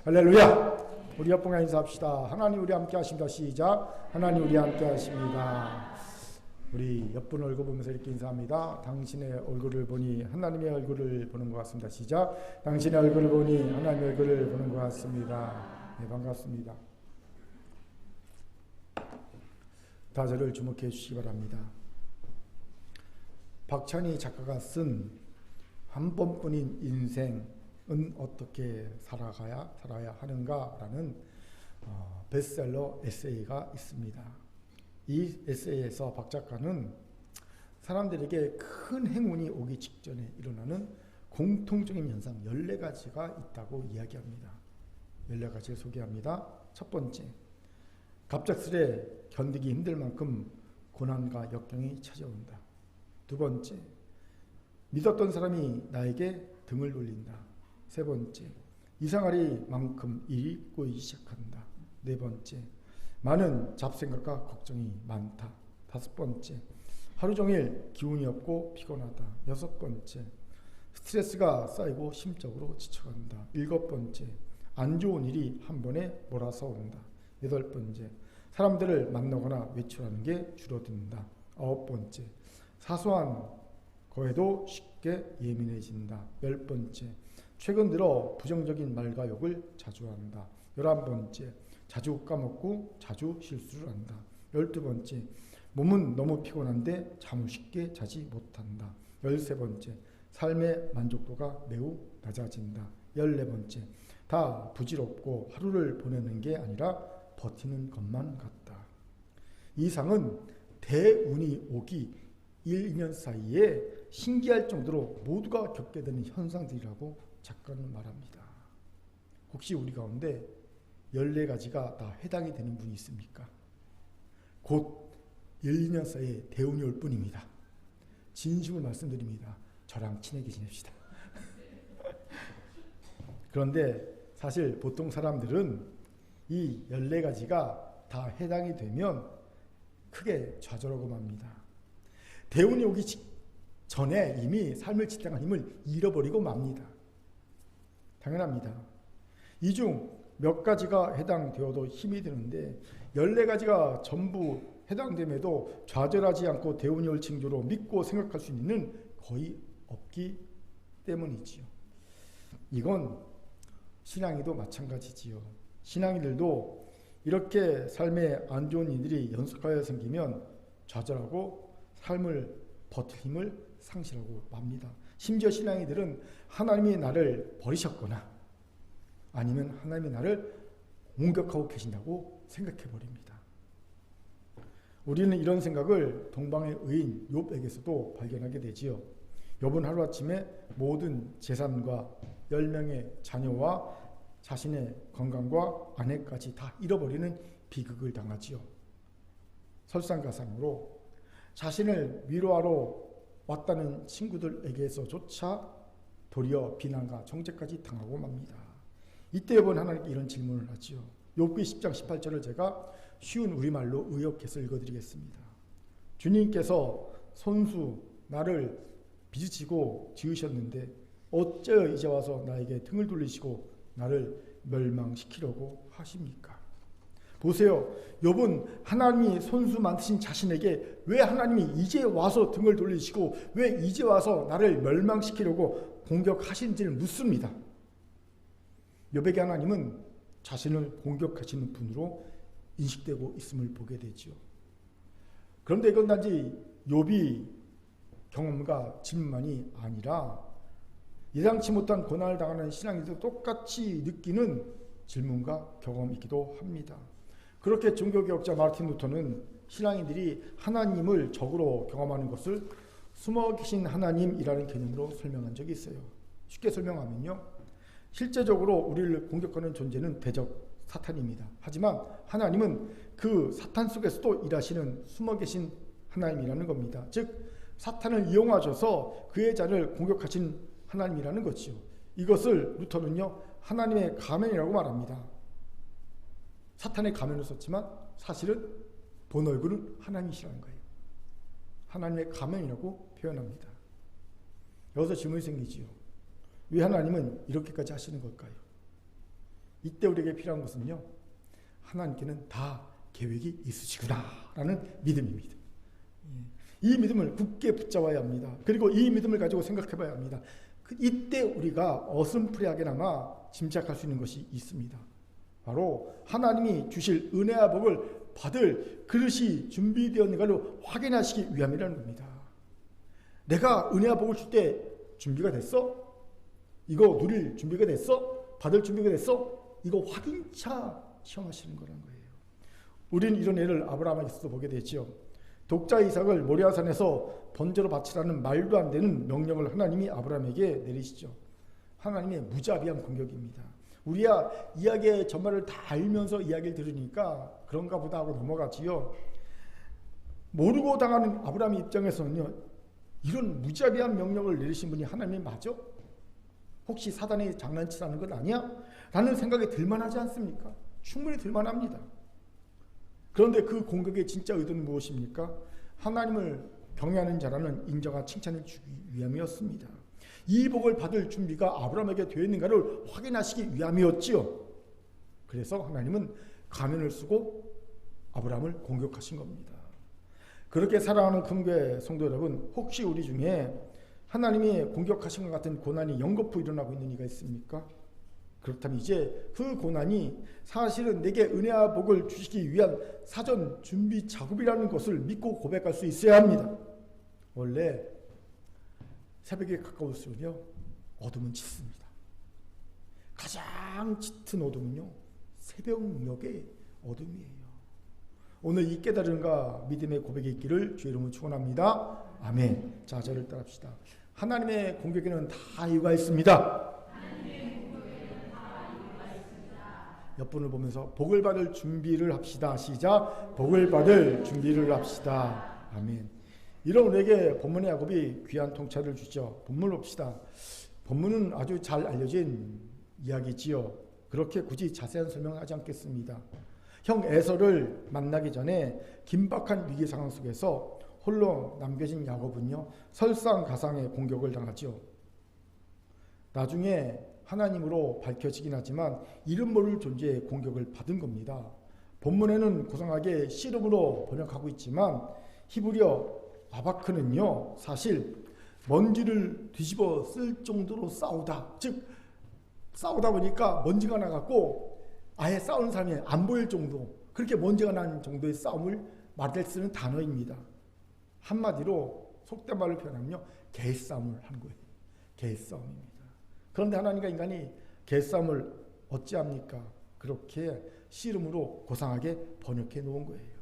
할렐루야. 우리 옆분과 인사합시다. 하나님 우리 함께 하십니다. 시작. 하나님 우리 함께 하십니다. 우리 옆분 얼굴 보면서 이렇게 인사합니다. 당신의 얼굴을 보니 하나님의 얼굴을 보는 것 같습니다. 시작. 당신의 얼굴을 보니 하나님의 얼굴을 보는 것 같습니다. 네, 반갑습니다. 다 저를 주목해 주시기 바랍니다. 박찬희 작가가 쓴 한 번뿐인 인생은 어떻게 살아야 하는가라는 베스트셀러 에세이가 있습니다. 이 에세이에서 박 작가는 사람들에게 큰 행운이 오기 직전에 일어나는 공통적인 현상 14가지가 있다고 이야기합니다. 14가지를 소개합니다. 첫 번째, 갑작스레 견디기 힘들 만큼 고난과 역경이 찾아온다. 두 번째, 믿었던 사람이 나에게 등을 돌린다. 세 번째, 이상하리 만큼 일이 꼬이기 시작한다. 네 번째, 많은 잡생각과 걱정이 많다. 다섯 번째, 하루 종일 기운이 없고 피곤하다. 여섯 번째, 스트레스가 쌓이고 심적으로 지쳐간다. 일곱 번째, 안 좋은 일이 한 번에 몰아서 온다. 여덟 번째, 사람들을 만나거나 외출하는 게 줄어든다. 아홉 번째, 사소한 거에도 쉽게 예민해진다. 열 번째, 최근 들어 부정적인 말과 욕을 자주 한다. 11번째, 자주 까먹고 자주 실수를 한다. 12번째, 몸은 너무 피곤한데 잠을 쉽게 자지 못한다. 13번째, 삶의 만족도가 매우 낮아진다. 14번째, 다 부질없고 하루를 보내는 게 아니라 버티는 것만 같다. 이 상은 대운이 오기 1, 2년 사이에 신기할 정도로 모두가 겪게 되는 현상들이라고 작가는 말합니다. 혹시 우리 가운데 14가지가 다 해당이 되는 분이 있습니까? 곧 1, 2년 사이에 대운이 올 뿐입니다. 진심을 말씀드립니다. 저랑 친하게 지냅시다. 그런데 사실 보통 사람들은 이 14가지가 다 해당이 되면 크게 좌절하고 맙니다. 대운이 오기 전에 이미 삶을 지탱할 힘을 잃어버리고 맙니다. 당연합니다. 이 중 몇 가지가 해당되어도 힘이 드는데 14가지가 전부 해당됨에도 좌절하지 않고 대운이 올 징조로 믿고 생각할 수 있는 일은 거의 없기 때문이지요. 이건 신앙이도 마찬가지지요. 신앙인들도 이렇게 삶에 안 좋은 일들이 연속하여 생기면 좌절하고 삶을 버틸 힘을 상실하고 맙니다. 심지어 신앙인들은 하나님이 나를 버리셨거나 아니면 하나님이 나를 공격하고 계신다고 생각해 버립니다. 우리는 이런 생각을 동방의 의인 욥에게서도 발견하게 되지요. 욥은 하루아침에 모든 재산과 10명의 자녀와 자신의 건강과 아내까지 다 잃어버리는 비극을 당하지요. 설상가상으로 자신을 위로하러 왔다는 친구들에게서조차 도리어 비난과 정죄까지 당하고 맙니다. 이때 욥은 하나님께 이런 질문을 하지요. 욥기 10장 18절을 제가 쉬운 우리말로 의역해서 읽어드리겠습니다. 주님께서 손수 나를 빚으시고 지으셨는데 어째 이제 와서 나에게 등을 돌리시고 나를 멸망시키려고 하십니까? 보세요. 욥은 하나님이 손수 만드신 자신에게 왜 하나님이 이제 와서 등을 돌리시고 왜 이제 와서 나를 멸망시키려고 공격하신지를 묻습니다. 욥에게 하나님은 자신을 공격하시는 분으로 인식되고 있음을 보게 되죠. 그런데 이건 단지 욥이 경험과 질문만이 아니라 예상치 못한 고난을 당하는 신앙인들도 똑같이 느끼는 질문과 경험이기도 합니다. 그렇게 종교개혁자 마르틴 루터는 신앙인들이 하나님을 적으로 경험하는 것을 숨어 계신 하나님이라는 개념으로 설명한 적이 있어요. 쉽게 설명하면요. 실제적으로 우리를 공격하는 존재는 대적 사탄입니다. 하지만 하나님은 그 사탄 속에서도 일하시는 숨어 계신 하나님이라는 겁니다. 즉 사탄을 이용하셔서 그의 자를 공격하신 하나님이라는 것이요. 이것을 루터는요. 하나님의 가면이라고 말합니다. 사탄의 가면을 썼지만 사실은 본 얼굴은 하나님이시라는 거예요. 하나님의 가면이라고 표현합니다. 여기서 질문이 생기지요. 왜 하나님은 이렇게까지 하시는 걸까요? 이때 우리에게 필요한 것은요, 하나님께는 다 계획이 있으시구나 라는 믿음입니다. 이 믿음을 굳게 붙잡아야 합니다. 그리고 이 믿음을 가지고 생각해 봐야 합니다. 이때 우리가 어슴푸레하게나마 짐작할 수 있는 것이 있습니다. 바로 하나님이 주실 은혜와 복을 받을 그릇이 준비되었는가를 확인하시기 위함이라는 겁니다. 내가 은혜와 복을 줄 때 준비가 됐어? 이거 누릴 준비가 됐어? 받을 준비가 됐어? 이거 확인차 시험하시는 거라는 거예요. 우리는 이런 예를 아브라함에게서도 보게 되죠. 독자 이삭을 모리아산에서 번제로 바치라는 말도 안 되는 명령을 하나님이 아브라함에게 내리시죠. 하나님의 무자비한 공격입니다. 우리야 이야기의 전말을 다 알면서 이야기를 들으니까 그런가 보다 하고 넘어가지요. 모르고 당하는 아브라함의 입장에서는요, 이런 무자비한 명령을 내리신 분이 하나님이 맞아? 혹시 사단이 장난치라는 건 아니야? 라는 생각이 들만하지 않습니까? 충분히 들만합니다. 그런데 그 공격의 진짜 의도는 무엇입니까? 하나님을 경외하는 자라는 인정과 칭찬을 주기 위함이었습니다. 이 복을 받을 준비가 아브라함에게 되어 있는가를 확인하시기 위함이었지요. 그래서 하나님은 가면을 쓰고 아브라함을 공격하신 겁니다. 그렇게 사랑하는 금교회 성도 여러분, 혹시 우리 중에 하나님이 공격하신 것 같은 고난이 연거푸 일어나고 있는 이가 있습니까? 그렇다면 이제 그 고난이 사실은 내게 은혜와 복을 주시기 위한 사전 준비 작업이라는 것을 믿고 고백할 수 있어야 합니다. 원래 새벽에 가까울수록요, 어둠은 짙습니다. 가장 짙은 어둠은요, 새벽녘의 어둠이에요. 오늘 이 깨달음과 믿음의 고백이 있기를 주의 이름으로 축원합니다. 아멘. 자, 저를 따라합시다. 하나님의 공격에는 다 이유가 있습니다. 옆분을 보면서 복을 받을 준비를 합시다. 시작. 복을 받을 준비를 합시다. 아멘. 이런 우리에게 본문의 야곱이 귀한 통찰을 주죠. 본문을 봅시다. 본문은 아주 잘 알려진 이야기지요. 그렇게 굳이 자세한 설명을 하지 않겠습니다. 형 에서를 만나기 전에 긴박한 위기 상황 속에서 홀로 남겨진 야곱은요, 설상가상의 공격을 당하죠. 나중에 하나님으로 밝혀지긴 하지만 이름 모를 존재의 공격을 받은 겁니다. 본문에는 고상하게 씨름으로 번역하고 있지만 히브리어 아바크는요, 사실 먼지를 뒤집어 쓸 정도로 싸우다, 즉 싸우다 보니까 먼지가 나갖고 아예 싸우는 사람이 안 보일 정도, 그렇게 먼지가 난 정도의 싸움을 말할 수 있는 단어입니다. 한마디로 속된 말을 표현하면요, 개싸움을 하는 거예요. 개싸움입니다. 그런데 하나님과 인간이 개싸움을 어찌합니까? 그렇게 씨름으로 고상하게 번역해 놓은 거예요.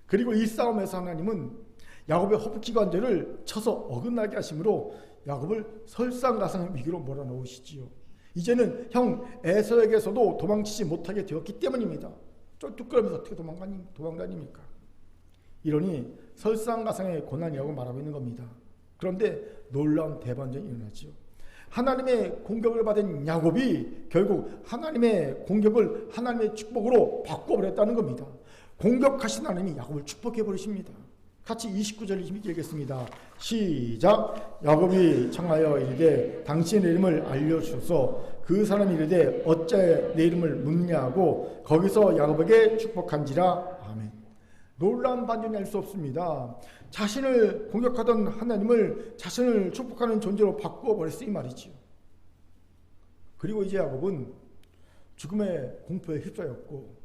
그리고 이 싸움에서 하나님은 야곱의 허벅지 관절을 쳐서 어긋나게 하심으로 야곱을 설상가상의 위기로 몰아넣으시지요. 이제는 형 에서에게서도 도망치지 못하게 되었기 때문입니다. 쫄뚝거리면서 어떻게 도망다닙니까? 이러니 설상가상의 고난이라고 말하고 있는 겁니다. 그런데 놀라운 대반전이 일어나죠. 하나님의 공격을 받은 야곱이 결국 하나님의 공격을 하나님의 축복으로 바꿔버렸다는 겁니다. 공격하신 하나님이 야곱을 축복해버리십니다. 같이 29절을 힘있게 읽겠습니다. 시작. 야곱이 청하여 이르되 당신의 이름을 알려주소서. 그 사람이 이르되 어찌 내 이름을 묻냐고 거기서 야곱에게 축복한지라. 아멘. 놀라운 반전이 알 수 없습니다. 자신을 공격하던 하나님을 자신을 축복하는 존재로 바꾸어 버렸으니 말이지요. 그리고 이제 야곱은 죽음의 공포에 휩싸였고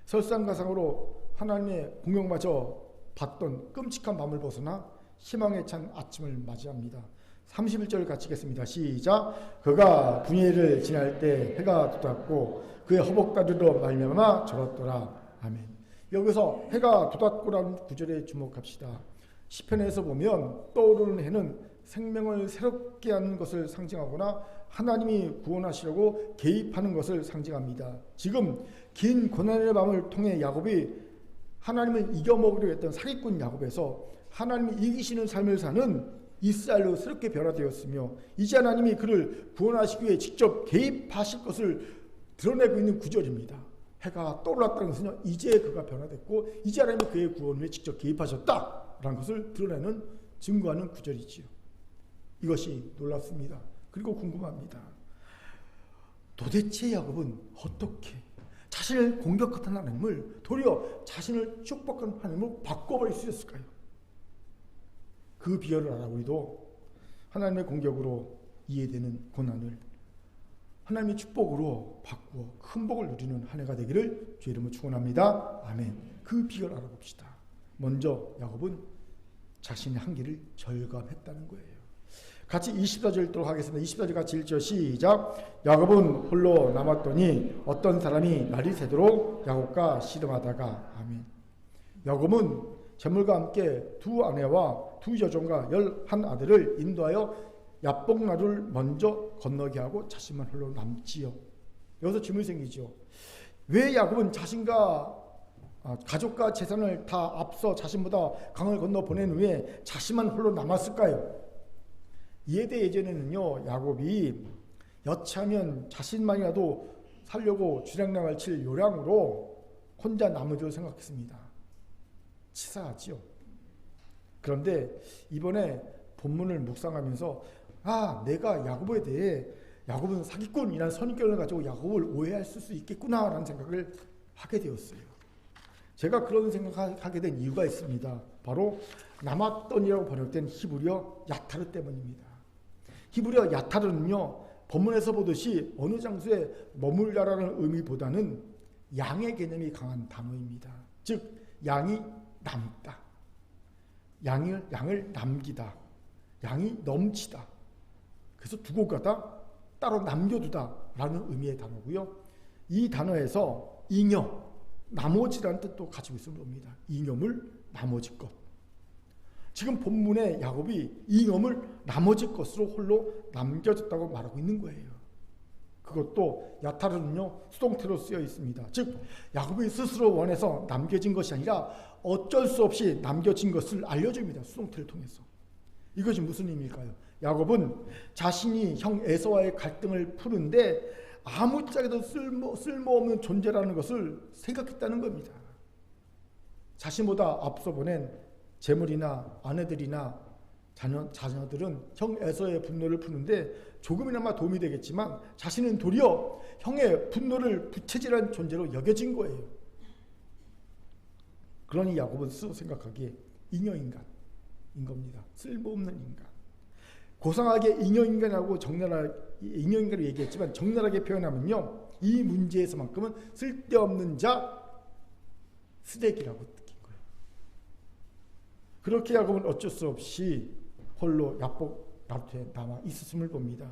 설상가상으로 하나님의 공격마저 받던 끔찍한 밤을 벗어나 희망에 찬 아침을 맞이합니다. 31절 같이 읽겠습니다. 시작. 그가 분예를 지날 때 해가 돋았고 그의 허벅다리로 말미암아 절었더라. 아멘. 여기서 해가 돋았고라는 구절에 주목합시다. 시편에서 보면 떠오르는 해는 생명을 새롭게 하는 것을 상징하거나 하나님이 구원하시려고 개입하는 것을 상징합니다. 지금 긴 고난의 밤을 통해 야곱이 하나님을 이겨먹으려 했던 사기꾼 야곱에서 하나님이 이기시는 삶을 사는 이스라엘로 새롭게 변화되었으며 이제 하나님이 그를 구원하시기 위해 직접 개입하실 것을 드러내고 있는 구절입니다. 해가 떠올랐다는 것은요, 이제 그가 변화됐고 이제 하나님이 그의 구원을 위해 직접 개입하셨다라는 것을 드러내는 증거하는 구절이지요. 이것이 놀랍습니다. 그리고 궁금합니다. 도대체 야곱은 어떻게 자신을 공격했던 하나님을 도리어 자신을 축복한 하나님으로 바꿔버릴 수 있었을까요? 그 비결을 알아 우리도 하나님의 공격으로 이해되는 고난을 하나님의 축복으로 바꾸어 큰 복을 누리는 한 해가 되기를 주의 이름으로 축원합니다. 아멘. 그 비결을 알아봅시다. 먼저 야곱은 자신의 한계를 절감했다는 거예요. 같이 24절 읽도록 하겠습니다. 24절 같이 읽죠. 시작. 야곱은 홀로 남았더니 어떤 사람이 날이 새도록 야곱과 씨름하다가. 아멘. 야곱은 재물과 함께 두 아내와 두 여종과 11아들을 인도하여 야복나루를 먼저 건너게 하고 자신만 홀로 남지요. 여기서 질문이 생기죠. 왜 야곱은 자신과 가족과 재산을 다 앞서 자신보다 강을 건너 보낸 후에 자신만 홀로 남았을까요? 이에 대해 예전에는요, 야곱이 여차하면 자신만이라도 살려고 주량량을 칠 요량으로 혼자 남은 줄 생각했습니다. 치사하지요. 그런데 이번에 본문을 묵상하면서 내가 야곱에 대해 야곱은 사기꾼이라는 선입견을 가지고 야곱을 오해할 수 있겠구나라는 생각을 하게 되었어요. 제가 그런 생각하게 된 이유가 있습니다. 바로 남았더니라고 번역된 히브리어 야타르 때문입니다. 히브리어 야타르는요, 본문에서 보듯이 어느 장소에 머물다라는 의미보다는 양의 개념이 강한 단어입니다. 즉 양이 남다, 양을 남기다, 양이 넘치다, 그래서 두고 가다, 따로 남겨두다 라는 의미의 단어고요. 이 단어에서 잉여, 나머지라는 뜻도 가지고 있음을 봅니다. 잉여물, 나머지 것. 지금 본문에 야곱이 잉여물, 나머지 것으로 홀로 남겨졌다고 말하고 있는 거예요. 그것도 야타르는요, 수동태로 쓰여 있습니다. 즉 야곱이 스스로 원해서 남겨진 것이 아니라 어쩔 수 없이 남겨진 것을 알려줍니다. 수동태를 통해서. 이것이 무슨 의미일까요? 야곱은 자신이 형 에서와의 갈등을 푸는데 아무짝에도 쓸모없는 존재라는 것을 생각했다는 겁니다. 자신보다 앞서 보낸 재물이나 아내들이나 자녀들은 형 에서의 분노를 푸는데 조금이나마 도움이 되겠지만 자신은 도리어 형의 분노를 부채질한 존재로 여겨진 거예요. 그러니 야곱은 스스로 생각하기에 잉여인간인 겁니다. 쓸모없는 인간. 고상하게 잉여인간이라고 잉여인간을 얘기했지만 적나라하게 표현하면요, 이 문제에서만큼은 쓸데없는 자, 쓰레기라고 느낀 거예요. 그렇게 야곱은 어쩔 수 없이 홀로 야복 나루터에 남아 있었음을 봅니다.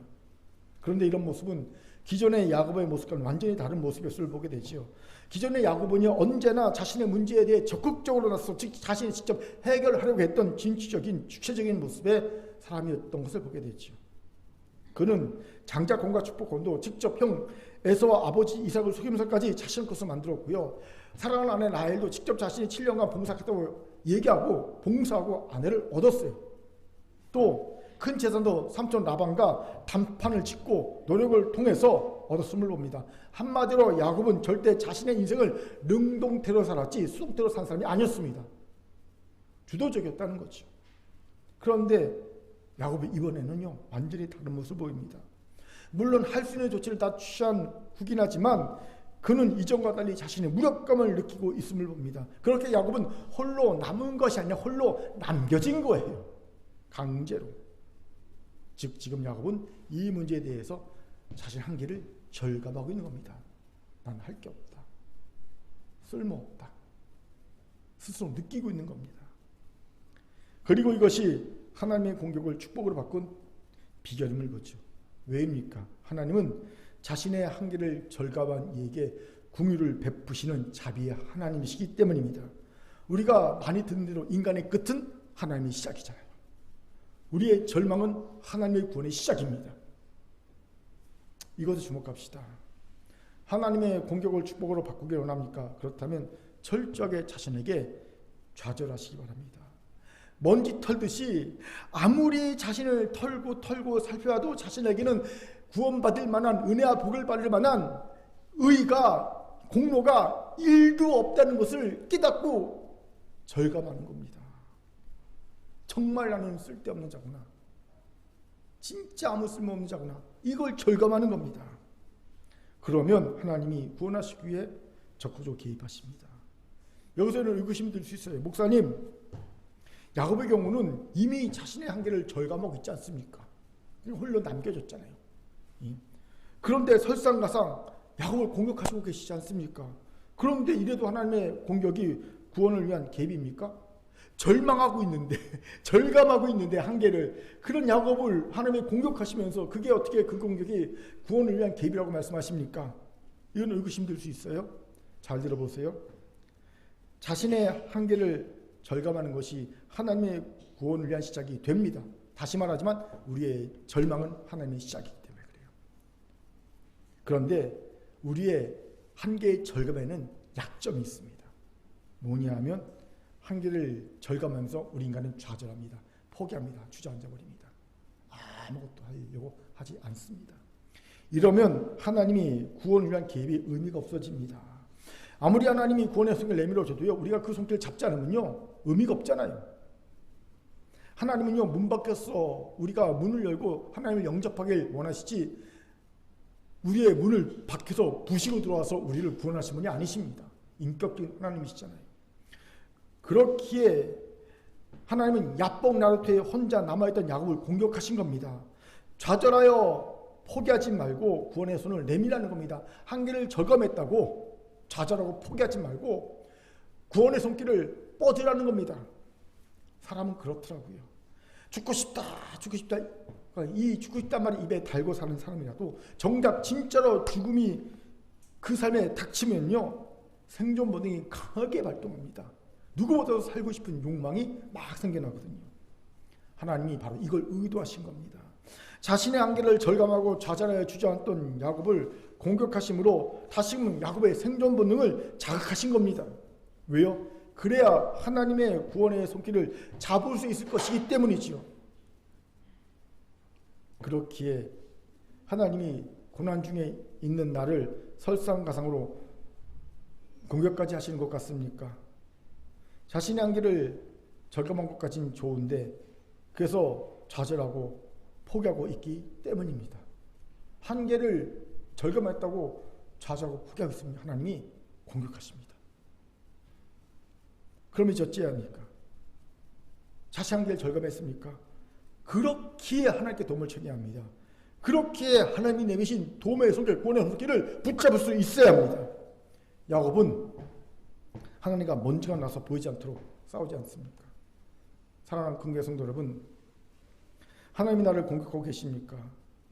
그런데 이런 모습은 기존의 야곱의 모습과는 완전히 다른 모습을 보게 되지요. 기존의 야곱은요, 언제나 자신의 문제에 대해 적극적으로 나서 자신이 직접 해결하려고 했던 진취적인 주체적인 모습의 사람이었던 것을 보게 되죠. 그는 장자권과 축복권도 직접 형 에서와 아버지 이삭을 속이면서까지 자신의 것을 만들었고요. 사랑하는 아내 라헬도 직접 자신이 7년간 봉사했다고 얘기하고 봉사하고 아내를 얻었어요. 또 큰 재산도 삼촌 라반과 단판을 짓고 노력을 통해서 얻었음을 봅니다. 한마디로 야곱은 절대 자신의 인생을 능동태로 살았지 수동태로 산 사람이 아니었습니다. 주도적이었다는 거죠. 그런데 야곱이 이번에는요, 완전히 다른 모습을 보입니다. 물론 할 수 있는 조치를 다 취한 후긴 하지만 그는 이전과 달리 자신의 무력감을 느끼고 있음을 봅니다. 그렇게 야곱은 홀로 남은 것이 아니라 홀로 남겨진 거예요. 강제로. 즉 지금 야곱은 이 문제에 대해서 자신의 한계를 절감하고 있는 겁니다. 난 할 게 없다. 쓸모없다. 스스로 느끼고 있는 겁니다. 그리고 이것이 하나님의 공격을 축복으로 바꾼 비결임을 보죠. 왜입니까? 하나님은 자신의 한계를 절감한 이에게 긍휼을 베푸시는 자비의 하나님이시기 때문입니다. 우리가 많이 듣는 대로 인간의 끝은 하나님의 시작이잖아요. 우리의 절망은 하나님의 구원의 시작입니다. 이것을 주목합시다. 하나님의 공격을 축복으로 바꾸길 원합니까? 그렇다면 철저하게 자신에게 좌절하시기 바랍니다. 먼지 털듯이 아무리 자신을 털고 살펴봐도 자신에게는 구원받을 만한 은혜와 복을 받을 만한 의가 공로가 1도 없다는 것을 깨닫고 절감하는 겁니다. 정말 나는 쓸데없는 자구나. 진짜 아무 쓸모없는 자구나. 이걸 절감하는 겁니다. 그러면 하나님이 구원하시기 위해 적극적으로 개입하십니다. 여기서는 의구심이 들 수 있어요. 목사님, 야곱의 경우는 이미 자신의 한계를 절감하고 있지 않습니까? 홀로 남겨졌잖아요. 그런데 설상가상 야곱을 공격하시고 계시지 않습니까? 그런데 이래도 하나님의 공격이 구원을 위한 개입입니까? 절망하고 있는데, 절감하고 있는데 한계를, 그런 야곱을 하나님이 공격하시면서 그게 어떻게 그 공격이 구원을 위한 개입이라고 말씀하십니까? 이건 의구심 들 수 있어요. 잘 들어보세요. 자신의 한계를 절감하는 것이 하나님의 구원을 위한 시작이 됩니다. 다시 말하지만 우리의 절망은 하나님의 시작이기 때문에 그래요. 그런데 우리의 한계의 절감에는 약점이 있습니다. 뭐냐 하면 한계를 절감하면서 우리 인간은 좌절합니다. 포기합니다. 주저앉아 버립니다. 아무것도 하려고 하지 않습니다. 이러면 하나님이 구원을 위한 개입이 의미가 없어집니다. 아무리 하나님이 구원의 손을 내밀어줘도요, 우리가 그 손길을 잡지 않으면요 의미가 없잖아요. 하나님은요 문 밖에서 우리가 문을 열고 하나님을 영접하길 원하시지 우리의 문을 밖에서 부시고 들어와서 우리를 구원하신 분이 아니십니다. 인격적인 하나님이시잖아요. 그렇기에 하나님은 야복 나루토에 혼자 남아있던 야곱을 공격하신 겁니다. 좌절하여 포기하지 말고 구원의 손을 내밀라는 겁니다. 한계를 절감했다고 좌절하고 포기하지 말고 구원의 손길을 뻗으라는 겁니다. 사람은 그렇더라고요. 죽고 싶다, 죽고 싶다. 이 죽고 싶단 말이 입에 달고 사는 사람이라도 정작 진짜로 죽음이 그 삶에 닥치면요 생존 본능이 강하게 발동합니다. 누구보다도 살고 싶은 욕망이 막 생겨나거든요. 하나님이 바로 이걸 의도하신 겁니다. 자신의 한계를 절감하고 좌절하여 주저앉던 야곱을 공격하심으로 다시금 야곱의 생존 본능을 자극하신 겁니다. 왜요? 그래야 하나님의 구원의 손길을 잡을 수 있을 것이기 때문이지요. 그렇기에 하나님이 고난 중에 있는 나를 설상가상으로 공격까지 하시는 것 같습니까? 자신의 한계를 절감한 것까지는 좋은데 그래서 좌절하고 포기하고 있기 때문입니다. 한계를 절감했다고 좌절하고 포기하고 있으면 하나님이 공격하십니다. 그러면 어찌합니까? 자신의 한계를 절감했습니까? 그렇기에 하나님께 도움을 청해야 합니다. 그렇기에 하나님이 내미신 도움의 손길, 구원의 손길을 붙잡을 수 있어야 합니다. 야곱은 하나님과 먼지가 나서 보이지 않도록 싸우지 않습니까? 사랑하는 긍휼의 성도 여러분, 하나님이 나를 공격하고 계십니까?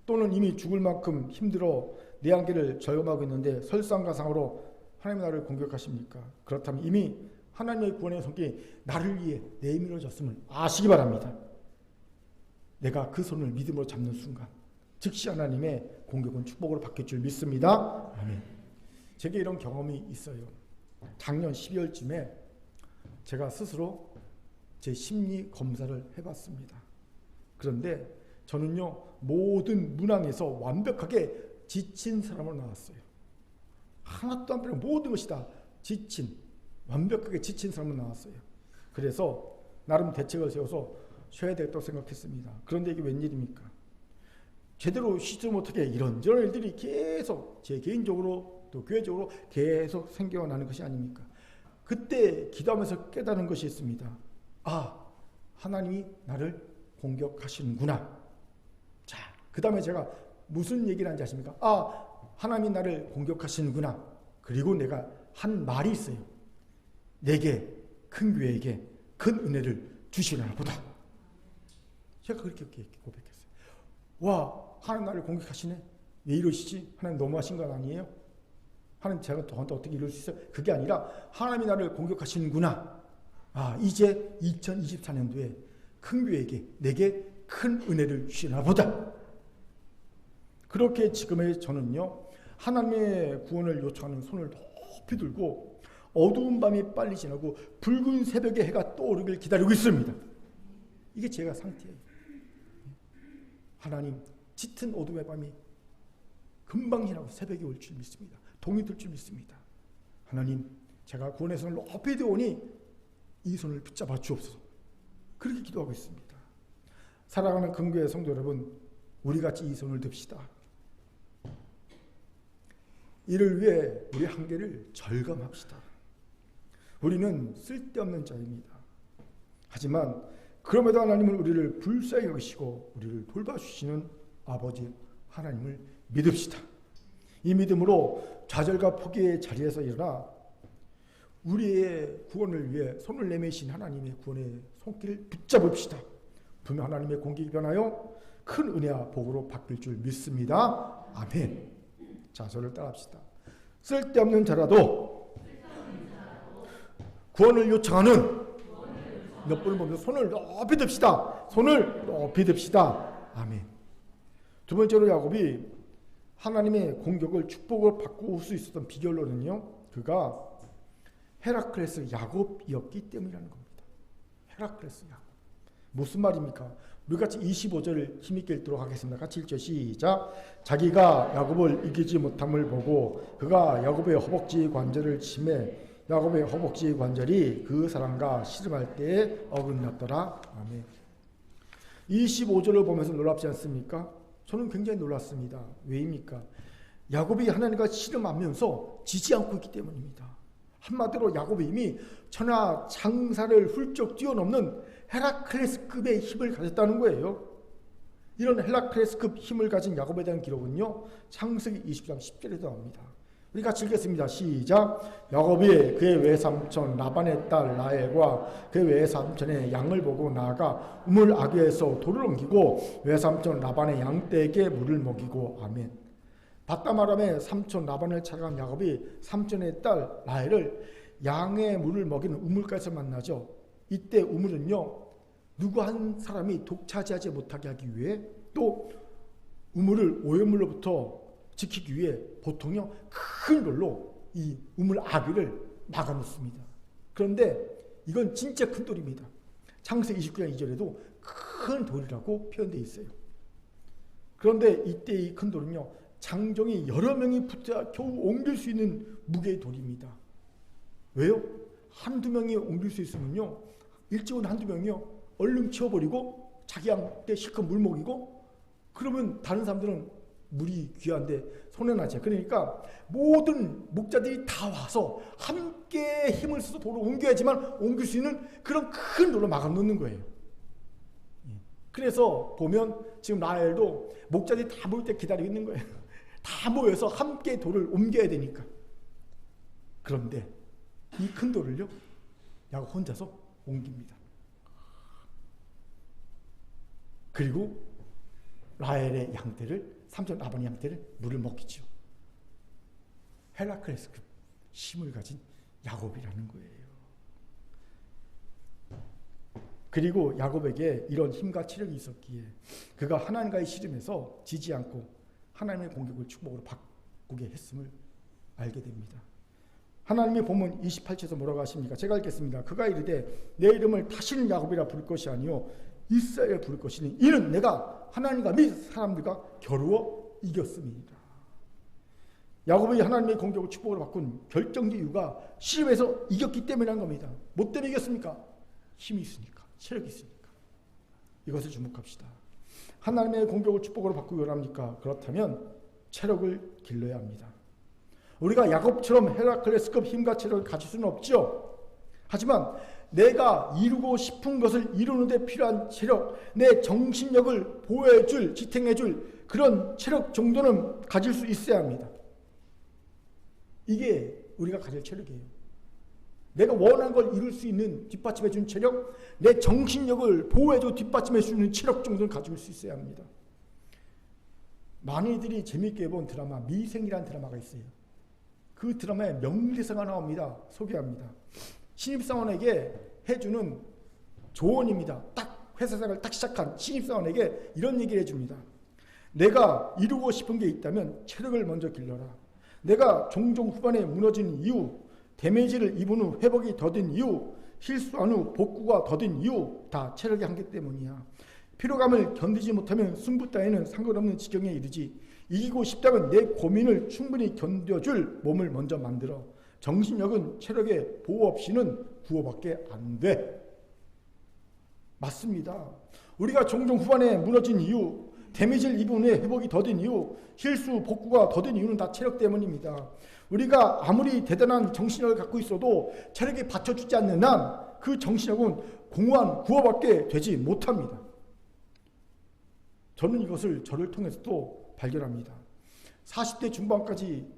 또는 이미 죽을 만큼 힘들어 내 한계를 절감하고 있는데 설상가상으로 하나님이 나를 공격하십니까? 그렇다면 이미 하나님의 구원의 손길이 나를 위해 내밀어졌음을 아시기 바랍니다. 내가 그 손을 믿음으로 잡는 순간 즉시 하나님의 공격은 축복으로 바뀔 줄 믿습니다. 아멘. 제게 이런 경험이 있어요. 작년 12월쯤에 제가 스스로 제 심리 검사를 해봤습니다. 그런데 저는요 모든 문항에서 완벽하게 지친 사람으로 나왔어요. 하나도 안 빼고 모든 것이 다 지친, 완벽하게 지친 사람으로 나왔어요. 그래서 나름 대책을 세워서 쉬어야 되겠다고 생각했습니다. 그런데 이게 웬일입니까? 제대로 쉬지 못하게 이런저런 일들이 계속 제 개인적으로 또 교회적으로 계속 생겨나는 것이 아닙니까? 그때 기도하면서 깨달은 것이 있습니다. 아, 하나님이 나를 공격하시는구나. 자, 그 다음에 제가 무슨 얘기를 하는지 아십니까? 아, 하나님이 나를 공격하시는구나. 그리고 내가 한 말이 있어요. 내게, 큰 교회에게 큰 은혜를 주시려나 보다. 제가 그렇게 고백했어요. 와, 하나님 나를 공격하시네. 왜 이러시지? 하나님 너무하신 건 아니에요? 하나님 제가 저한테 어떻게 이럴 수 있어요? 그게 아니라 하나님이 나를 공격하시는구나. 아, 이제 2024년도에 큰 교회에게 내게 큰 은혜를 주시나 보다. 그렇게 지금의 저는요 하나님의 구원을 요청하는 손을 높이 들고 어두운 밤이 빨리 지나고 붉은 새벽에 해가 떠오르길 기다리고 있습니다. 이게 제가 상태예요. 하나님, 짙은 어둠의 밤이 금방 지나고 새벽이 올 줄 믿습니다. 동이 들 줄 믿습니다. 하나님, 제가 구원의 손을 높이 들오니 이 손을 붙잡아 주옵소서. 그렇게 기도하고 있습니다. 사랑하는 긍교의 성도 여러분, 우리같이 이 손을 듭시다. 이를 위해 우리 한계를 절감합시다. 우리는 쓸데없는 자입니다. 하지만 그럼에도 하나님은 우리를 불쌍히 여기시고 우리를 돌봐주시는 아버지 하나님을 믿읍시다. 이 믿음으로 좌절과 포기의 자리에서 일어나 우리의 구원을 위해 손을 내미신 하나님의 구원의 손길을 붙잡읍시다. 분명 하나님의 공격이 변하여 큰 은혜와 복으로 바뀔 줄 믿습니다. 아멘. 자, 저를 따라합시다. 쓸데없는 자라도 구원을 요청하는 몇 번을 보면서 손을 높이 듭시다. 손을 높이 듭시다. 아멘. 두 번째로 야곱이 하나님의 공격을 축복을 바꿀 수 있었던 비결로는요, 그가 헤라클레스 야곱이었기 때문이라는 겁니다. 헤라클레스 야곱. 무슨 말입니까? 우리 같이 25절을 힘있게 읽도록 하겠습니다. 같이 읽죠. 시작. 자기가 야곱을 이기지 못함을 보고 그가 야곱의 허벅지 관절을 치매 야곱의 허벅지 관절이 그 사람과 씨름할 때에 어긋났더라. 아멘. 25절을 보면서 놀랍지 않습니까? 저는 굉장히 놀랐습니다. 왜입니까? 야곱이 하나님과 씨름하면서 지지 않고 있기 때문입니다. 한마디로 야곱이 이미 천하 장사를 훌쩍 뛰어넘는 헤라클레스급의 힘을 가졌다는 거예요. 이런 헤라클레스급 힘을 가진 야곱에 대한 기록은요, 창세기 20장 10절에 나옵니다. 우리 같이 읽겠습니다. 시작. 야곱이 그의 외삼촌 라반의 딸 라헬과 그의 외삼촌의 양을 보고 나아가 우물 아귀에서 돌을 옮기고 외삼촌 라반의 양떼에게 물을 먹이고. 아멘. 바다마람의 삼촌 라반을 찾아간 야곱이 삼촌의 딸 라헬을 양의 물을 먹이는 우물가에서 만나죠. 이때 우물은요, 누구 한 사람이 독차지하지 못하게 하기 위해 또 우물을 오염물로부터 지키기 위해 보통요 큰 돌로 이 우물 아귀를 막아놓습니다. 그런데 이건 진짜 큰 돌입니다. 창세기 29장 2절에도 큰 돌이라고 표현되어 있어요. 그런데 이때 이 큰 돌은요 장정이 여러 명이 붙어야 겨우 옮길 수 있는 무게의 돌입니다. 왜요? 한두 명이 옮길 수 있으면요 일찍 온 한두 명이요 얼른 치워버리고 자기한테 실컷 물 먹이고 그러면 다른 사람들은 물이 귀한데 손해나죠. 그러니까 모든 목자들이 다 와서 함께 힘을 써서 돌을 옮겨야지만 옮길 수 있는 그런 큰 돌로 막아놓는 거예요. 그래서 보면 지금 라헬도 목자들이 다 모일 때 기다리고 있는 거예요. 다 모여서 함께 돌을 옮겨야 되니까. 그런데 이 큰 돌을요 야곱 혼자서 옮깁니다. 그리고 라헬의 양떼를 삼촌 라반의 양떼를 물을 먹이죠. 헤라클레스급 힘을 가진 야곱이라는 거예요. 그리고 야곱에게 이런 힘과 체력이 있었기에 그가 하나님과의 씨름에서 지지 않고 하나님의 공격을 축복으로 바꾸게 했음을 알게 됩니다. 하나님의 본문 28절에서 뭐라고 하십니까? 제가 읽겠습니다. 그가 이르되 내 이름을 다시는 야곱이라 부를 것이 아니요 이스라엘 부를 것이니 이는 내가 하나님과 및 사람들과 겨루어 이겼습니다. 야곱이 하나님의 공격을 축복으로 바꾼 결정적 이유가 씨름에서 이겼기 때문이라는 겁니다. 뭐 때문에 이겼습니까? 힘이 있으니까, 체력이 있으니까. 이것을 주목합시다. 하나님의 공격을 축복으로 바꾸기 원합니까? 그렇다면 체력을 길러야 합니다. 우리가 야곱처럼 헤라클레스급 힘과 체력을 가질 수는 없죠. 하지만 내가 이루고 싶은 것을 이루는 데 필요한 체력, 내 정신력을 보호해줄, 지탱해줄 그런 체력 정도는 가질 수 있어야 합니다. 이게 우리가 가질 체력이에요. 내가 원하는 걸 이룰 수 있는 뒷받침해주는 체력, 내 정신력을 보호해주고 뒷받침해줄 수 있는 체력 정도는 가지고 있을 수 있어야 합니다. 많이들이 재미있게 본 드라마 미생이라는 드라마가 있어요. 그 드라마에 명대사가 나옵니다. 소개합니다. 신입사원에게 해주는 조언입니다. 딱 회사생활을 딱 시작한 신입사원에게 이런 얘기를 해줍니다. 내가 이루고 싶은 게 있다면 체력을 먼저 길러라. 내가 종종 후반에 무너진 이유, 데미지를 입은 후 회복이 더딘 이유, 실수한 후 복구가 더딘 이유 다 체력의 한계 때문이야. 피로감을 견디지 못하면 승부 따위는 상관없는 지경에 이르지. 이기고 싶다면 내 고민을 충분히 견뎌줄 몸을 먼저 만들어. 정신력은 체력의 보호 없이는 구호밖에 안 돼. 맞습니다. 우리가 종종 후반에 무너진 이유, 데미지를 입은 후에 회복이 더딘 이유, 힐수, 복구가 더딘 이유는 다 체력 때문입니다. 우리가 아무리 대단한 정신력을 갖고 있어도 체력이 받쳐주지 않는 한 그 정신력은 공허한 구호밖에 되지 못합니다. 저는 이것을 저를 통해서도 발견합니다. 40대 중반까지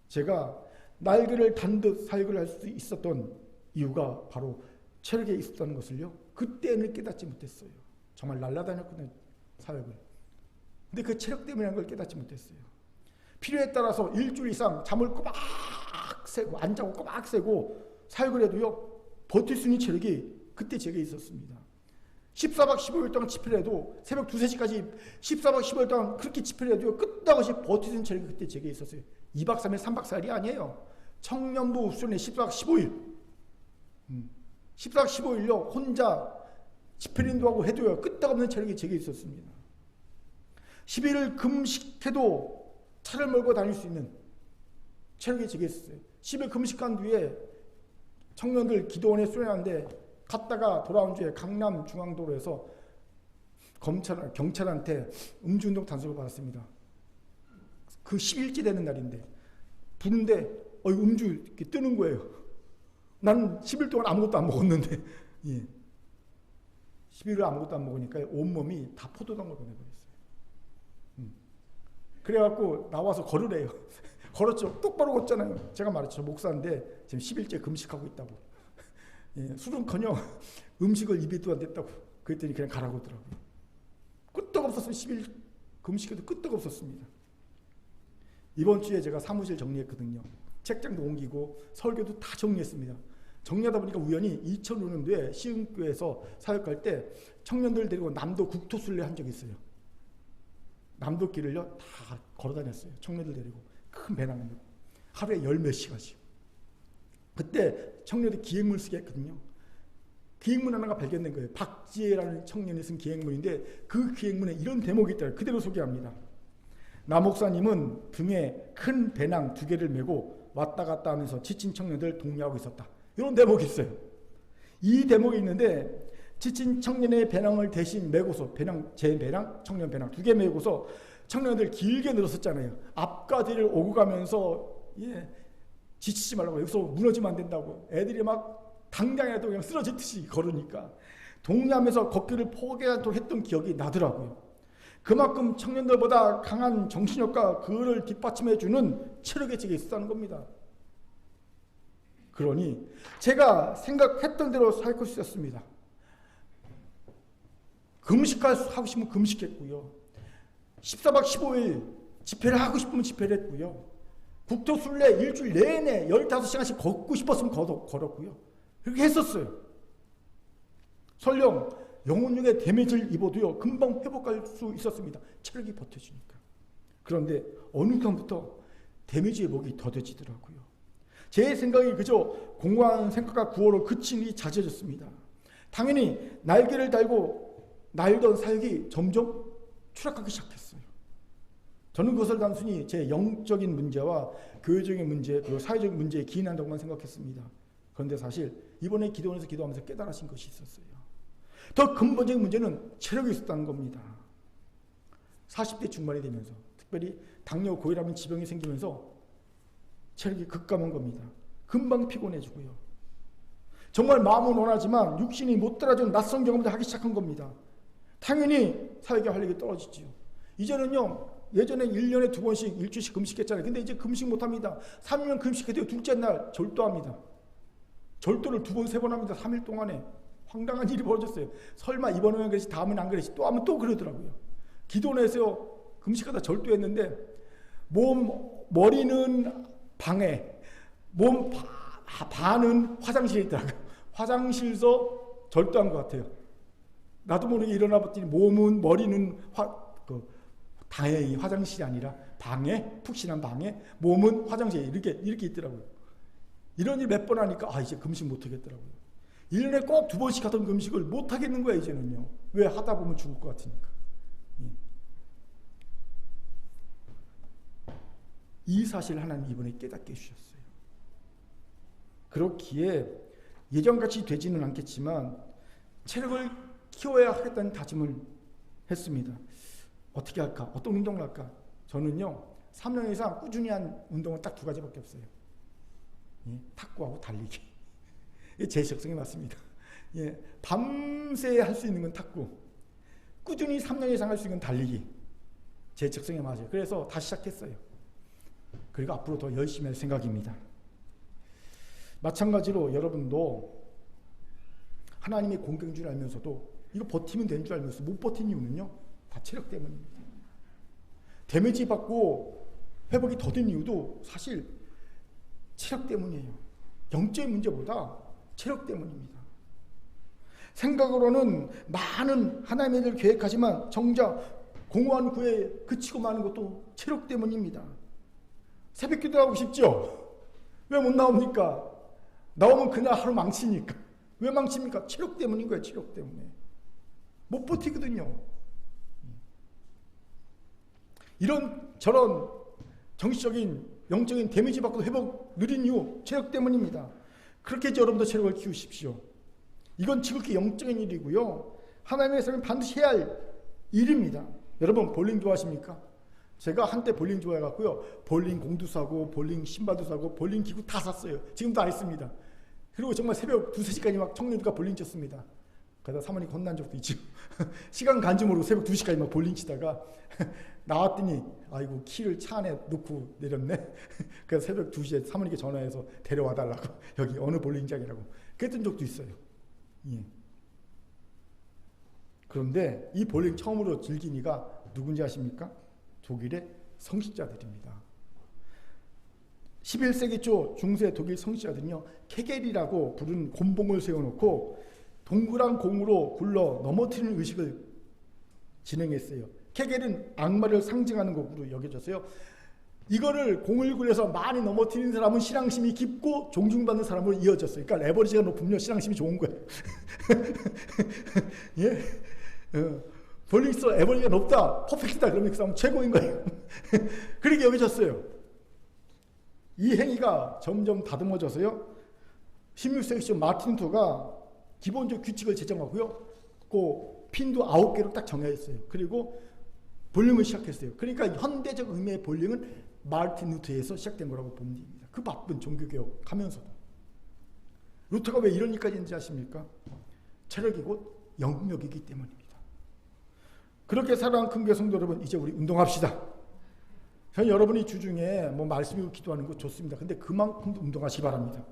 제가 날개를 단 듯 사역을 할 수 있었던 이유가 바로 체력에 있었다는 것을요, 그때는 깨닫지 못했어요. 정말 날아다녔거든요, 사역을. 근데 그 체력 때문이라는 걸 깨닫지 못했어요. 필요에 따라서 일주일 이상 잠을 꼬박 새고 안 자고 꼬박 새고 사역을 해도요, 버틸 수 있는 체력이 그때 제게 있었습니다. 14박 15일 동안 집회를 해도 새벽 2, 3시까지 14박 15일 동안 그렇게 집회를 해도 끝없이 버틸 수 있는 체력이 그때 제게 있었어요. 2박 3일, 3박 4일이 아니에요. 청년부 수련회 14박 15일. 14박 15일요, 혼자 집회를 인도하고 해도요, 끄떡없는 체력이 제게 있었습니다. 10일을 금식해도 차를 몰고 다닐 수 있는 체력이 제게 있었어요. 10일 금식한 뒤에 청년들 기도원에 수련하는데 갔다가 돌아온 뒤에 강남 중앙도로에서 경찰한테 음주운동 단속을 받았습니다. 그 10일째 되는 날인데 부는데 음주 이렇게 뜨는 거예요. 난 10일 동안 아무것도 안 먹었는데 10일을 아무것도 안 먹으니까 온몸이 다 포도당을 보내버렸어요. 그래갖고 나와서 걸으래요. 걸었죠. 똑바로 걷잖아요. 제가 말했죠. 목사인데 지금 10일째 금식하고 있다고. 술은커녕 음식을 입에도 안 됐다고. 그랬더니 그냥 가라고 하더라고요. 끄떡없었어요. 10일 금식해도 끄떡없었습니다. 이번 주에 제가 사무실 정리했거든요. 책장도 옮기고 설교도 다 정리했습니다. 정리하다 보니까 우연히 2005년도에 시흥교회에서 사역할 때 청년들 데리고 남도 국토순례 한 적이 있어요. 남도길을요 다 걸어다녔어요. 청년들 데리고 큰 배낭을 메고 하루에 열 몇 시간씩. 그때 청년들이 기행문을 쓰게 했거든요. 기행문 하나가 발견된 거예요. 박지혜라는 청년이 쓴 기행문인데 그 기행문에 이런 대목이 있더라고요. 그대로 소개합니다. 나 목사님은 등에 큰 배낭 2개를 메고 왔다 갔다 하면서 지친 청년들 독려하고 있었다. 이런 대목이 있어요. 이 대목이 있는데 지친 청년의 배낭을 대신 메고서 제 배낭, 청년 배낭 2개 메고서 청년들 길게 늘었었잖아요. 앞과 뒤를 오고 가면서 지치지 말라고 여기서 무너지면 안 된다고 애들이 막 당장에도 그냥 쓰러지듯이 걸으니까 독려하면서 걷기를 포기하도록 했던 기억이 나더라고요. 그만큼 청년들보다 강한 정신력과 그를 뒷받침해주는 체력이 제게 있었다는 겁니다. 그러니 제가 생각했던 대로 살 수 있었습니다. 금식하고 싶으면 금식했고요. 14박 15일 집회를 하고 싶으면 집회를 했고요. 국토순례 일주일 내내 15시간씩 걷고 싶었으면 걸었고요. 그렇게 했었어요. 설령 영혼력에 데미지를 입어도요, 금방 회복할 수 있었습니다. 체력이 버텨주니까. 그런데 어느 순간부터 데미지 회복이 더뎌지더라고요. 제 생각이 그저 공허한 생각과 구호로 그친 일이 잦아졌습니다. 당연히 날개를 달고 날던 사역이 점점 추락하기 시작했어요. 저는 그것을 단순히 제 영적인 문제와 교회적인 문제 그리고 사회적인 문제에 기인한다고만 생각했습니다. 그런데 사실 이번에 기도원에서 기도하면서 깨달으신 것이 있었어요. 더 근본적인 문제는 체력이 있었다는 겁니다. 40대 중반이 되면서 특별히 당뇨, 고혈압인 지병이 생기면서 체력이 급감한 겁니다. 금방 피곤해지고요. 정말 마음은 원하지만 육신이 못 따라주는 낯선 경험을 하기 시작한 겁니다. 당연히 사역의 활력이 떨어지지요. 이제는요, 예전에 1년에 2번씩 일주일씩 금식했잖아요. 근데 이제 금식 못합니다. 3년 금식해도 둘째 날 절도합니다. 절도를 2번, 3번 합니다. 3일 동안에. 황당한 일이 벌어졌어요. 설마 이번에 그러지 다음은 안 그러지 또 하면 또 그러더라고요. 기도원에서 금식하다 절도했는데 머리는 방에 반은 화장실에 있더라고요. 화장실에서 절도한 것 같아요. 나도 모르게 일어나 봤더니 머리는 다행히 화장실이 아니라 방에, 푹신한 방에, 몸은 화장실에 이렇게 있더라고요. 이런 일 몇 번 하니까 이제 금식 못 하겠더라고요. 1년에 꼭 2번씩 하던 금식을 못 하겠는 거야 이제는요. 왜? 하다 보면 죽을 것 같으니까. 이 사실을 하나님 이번에 깨닫게 해주셨어요. 그렇기에 예전같이 되지는 않겠지만 체력을 키워야 하겠다는 다짐을 했습니다. 어떻게 할까? 어떤 운동을 할까? 저는요 3년 이상 꾸준히 한 운동은 딱 2가지밖에 없어요. 예, 탁구하고 달리기. 제 적성에 맞습니다. 예, 밤새 할 수 있는 건 탁구, 꾸준히 3년 이상 할 수 있는 건 달리기. 제 적성에 맞아요. 그래서 다시 시작했어요. 그리고 앞으로 더 열심히 할 생각입니다. 마찬가지로 여러분도 하나님의 공격인 줄 알면서도 이거 버티면 되는 줄 알면서 못 버틴 이유는요 다 체력 때문입니다. 데미지 받고 회복이 더딘 이유도 사실 체력 때문이에요. 영적인 문제보다 체력 때문입니다. 생각으로는 많은 하나님의 일을 계획하지만 정작 공허한 구에 그치고 마는 것도 체력 때문입니다. 새벽 기도하고 싶죠? 왜 못 나옵니까? 나오면 그날 하루 망치니까. 왜 망칩니까? 체력 때문인 거예요. 체력 때문에. 못 버티거든요. 이런 저런 정신적인 영적인 데미지 받고 회복 느린 이유 체력 때문입니다. 그렇게 해서 여러분도 체력을 키우십시오. 이건 지극히 영적인 일이고요. 하나님께서는 반드시 해야 할 일입니다. 여러분 볼링 좋아하십니까? 제가 한때 볼링 좋아해갖고요. 볼링 공도 사고 볼링 신발도 사고 볼링 기구 다 샀어요. 지금도 안 했습니다. 그리고 정말 새벽 2, 3시까지 막 청년들과 볼링 쳤습니다. 그러다 사모님 혼난 적도 있죠. 시간 간지 모르고 새벽 2시까지 막 볼링 치다가 나왔더니 아이고 키를 차 안에 놓고 내렸네. 그래서 새벽 2시에 사모님께 전화해서 데려와 달라고. 여기 어느 볼링장이라고. 그랬던 적도 있어요. 예. 그런데 이 볼링 처음으로 즐긴 이가 누군지 아십니까? 독일의 성직자들입니다. 11세기 초 중세 독일 성직자들은요 케겔이라고 부르는 곤봉을 세워놓고 동그란 공으로 굴러 넘어뜨리는 의식을 진행했어요. 케겔은 악마를 상징하는 곡으로 여겨졌어요. 이거를 공을 굴려서 많이 넘어뜨리는 사람은 신앙심이 깊고 존중받는 사람으로 이어졌어요. 그러니까 레버리지가 높으면 신앙심이 좋은 거예요. 예? 볼링에서 에버리지가 높다, 퍼펙트다 그러면 그 사람은 최고인 거예요. 그렇게 여겨졌어요. 이 행위가 점점 다듬어져서요 16세기 마틴 루터가 기본적 규칙을 제정하고요 그 핀도 9개로 딱 정해졌어요. 그리고 볼링을 시작했어요. 그러니까 현대적 의미의 볼링은 마틴 루터에서 시작된 거라고 보면 됩니다. 그 바쁜 종교개혁 하면서도. 루터가 왜 이런 일까지 했는지 아십니까? 체력이 곧 영역이기 때문입니다. 그렇게 사랑하는 큰교회 성도 여러분, 이제 우리 운동합시다. 저는 여러분이 주중에 뭐 말씀 읽고 기도하는 거 좋습니다. 근데 그만큼도 운동하시기 바랍니다.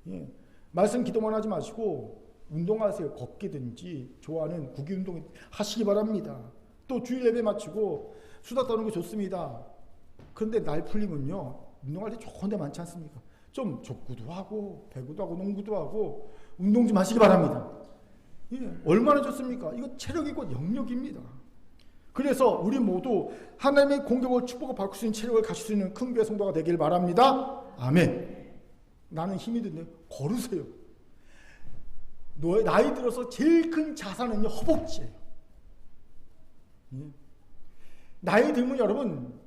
예. 말씀 기도만 하지 마시고 운동하세요. 걷기든지 좋아하는 구기 운동 하시기 바랍니다. 또 주일 예배 마치고 수다 떠는 거 좋습니다. 그런데 날 풀리면요 운동할 때 좋은 데 많지 않습니까? 좀 족구도 하고 배구도 하고 농구도 하고 운동 좀 하시기 바랍니다. 예, 얼마나 좋습니까? 이거 체력이 곧 영역입니다. 그래서 우리 모두 하나님의 공격을 축복을 받을 수 있는 체력을 가질 수 있는 큰 교회 성도가 되길 바랍니다. 아멘. 나는 힘이 드는데 걸으세요. 나이 들어서 제일 큰 자산은요 허벅지예요. 예. 나이 들면 여러분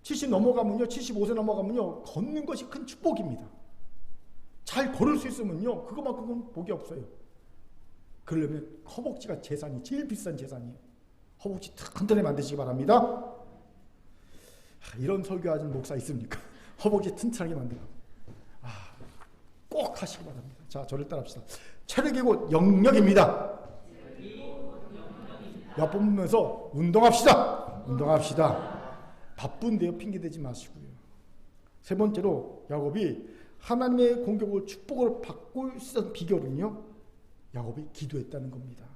70 넘어가면요 75세 넘어가면요 걷는 것이 큰 축복입니다. 잘 걸을 수 있으면요 그것만큼은 복이 없어요. 그러려면 허벅지가 재산이 제일 비싼 재산이에요. 허벅지 튼튼히 만드시기 바랍니다. 이런 설교하는 목사 있습니까? 허벅지 튼튼하게 만들고 꼭 하시기 바랍니다. 자, 저를 따라합시다. 체력이 곧 영역입니다. 엿보면서 운동합시다. 운동합시다. 바쁜데요 핑계대지 마시고요. 세 번째로 야곱이 하나님의 공격을 축복을 받고 있었던 비결은요 야곱이 기도했다는 겁니다.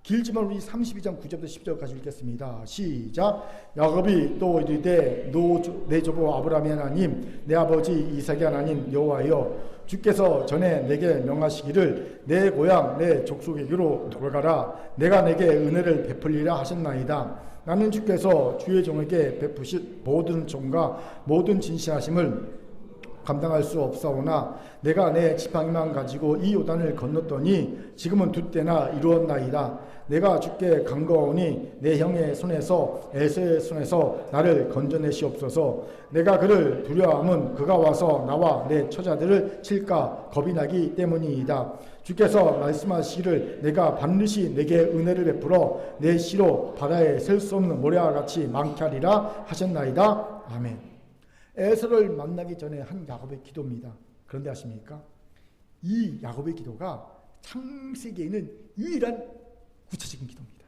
길지만 우리 32장 9절부터 10절까지 읽겠습니다. 시작. 야곱이 또 이르되 내 조부 아브라함의 하나님 내 아버지 이삭의 하나님 여호와여 주께서 전에 내게 명하시기를 내 고향 내 족속에게로 돌아가라 내가 내게 은혜를 베풀리라 하셨나이다. 나는 주께서 주의 종에게 베푸실 모든 정과 모든 진실하심을 감당할 수 없사오나 내가 내 지팡이만 가지고 이 요단을 건넜더니 지금은 두 때나 이루었나이다. 내가 주께 간구하오니 내 형의 손에서 에서의 손에서 나를 건져내시옵소서. 내가 그를 두려워함은 그가 와서 나와 내 처자들을 칠까 겁이 나기 때문이이다. 주께서 말씀하시기를 내가 반드시 내게 은혜를 베풀어 내 씨로 바다에 셀 수 없는 모래와 같이 많게 하리라 하셨나이다. 아멘. 에서를 만나기 전에 한 야곱의 기도입니다. 그런데 아십니까? 이 야곱의 기도가 창세기에는 유일한 구체적인 기도입니다.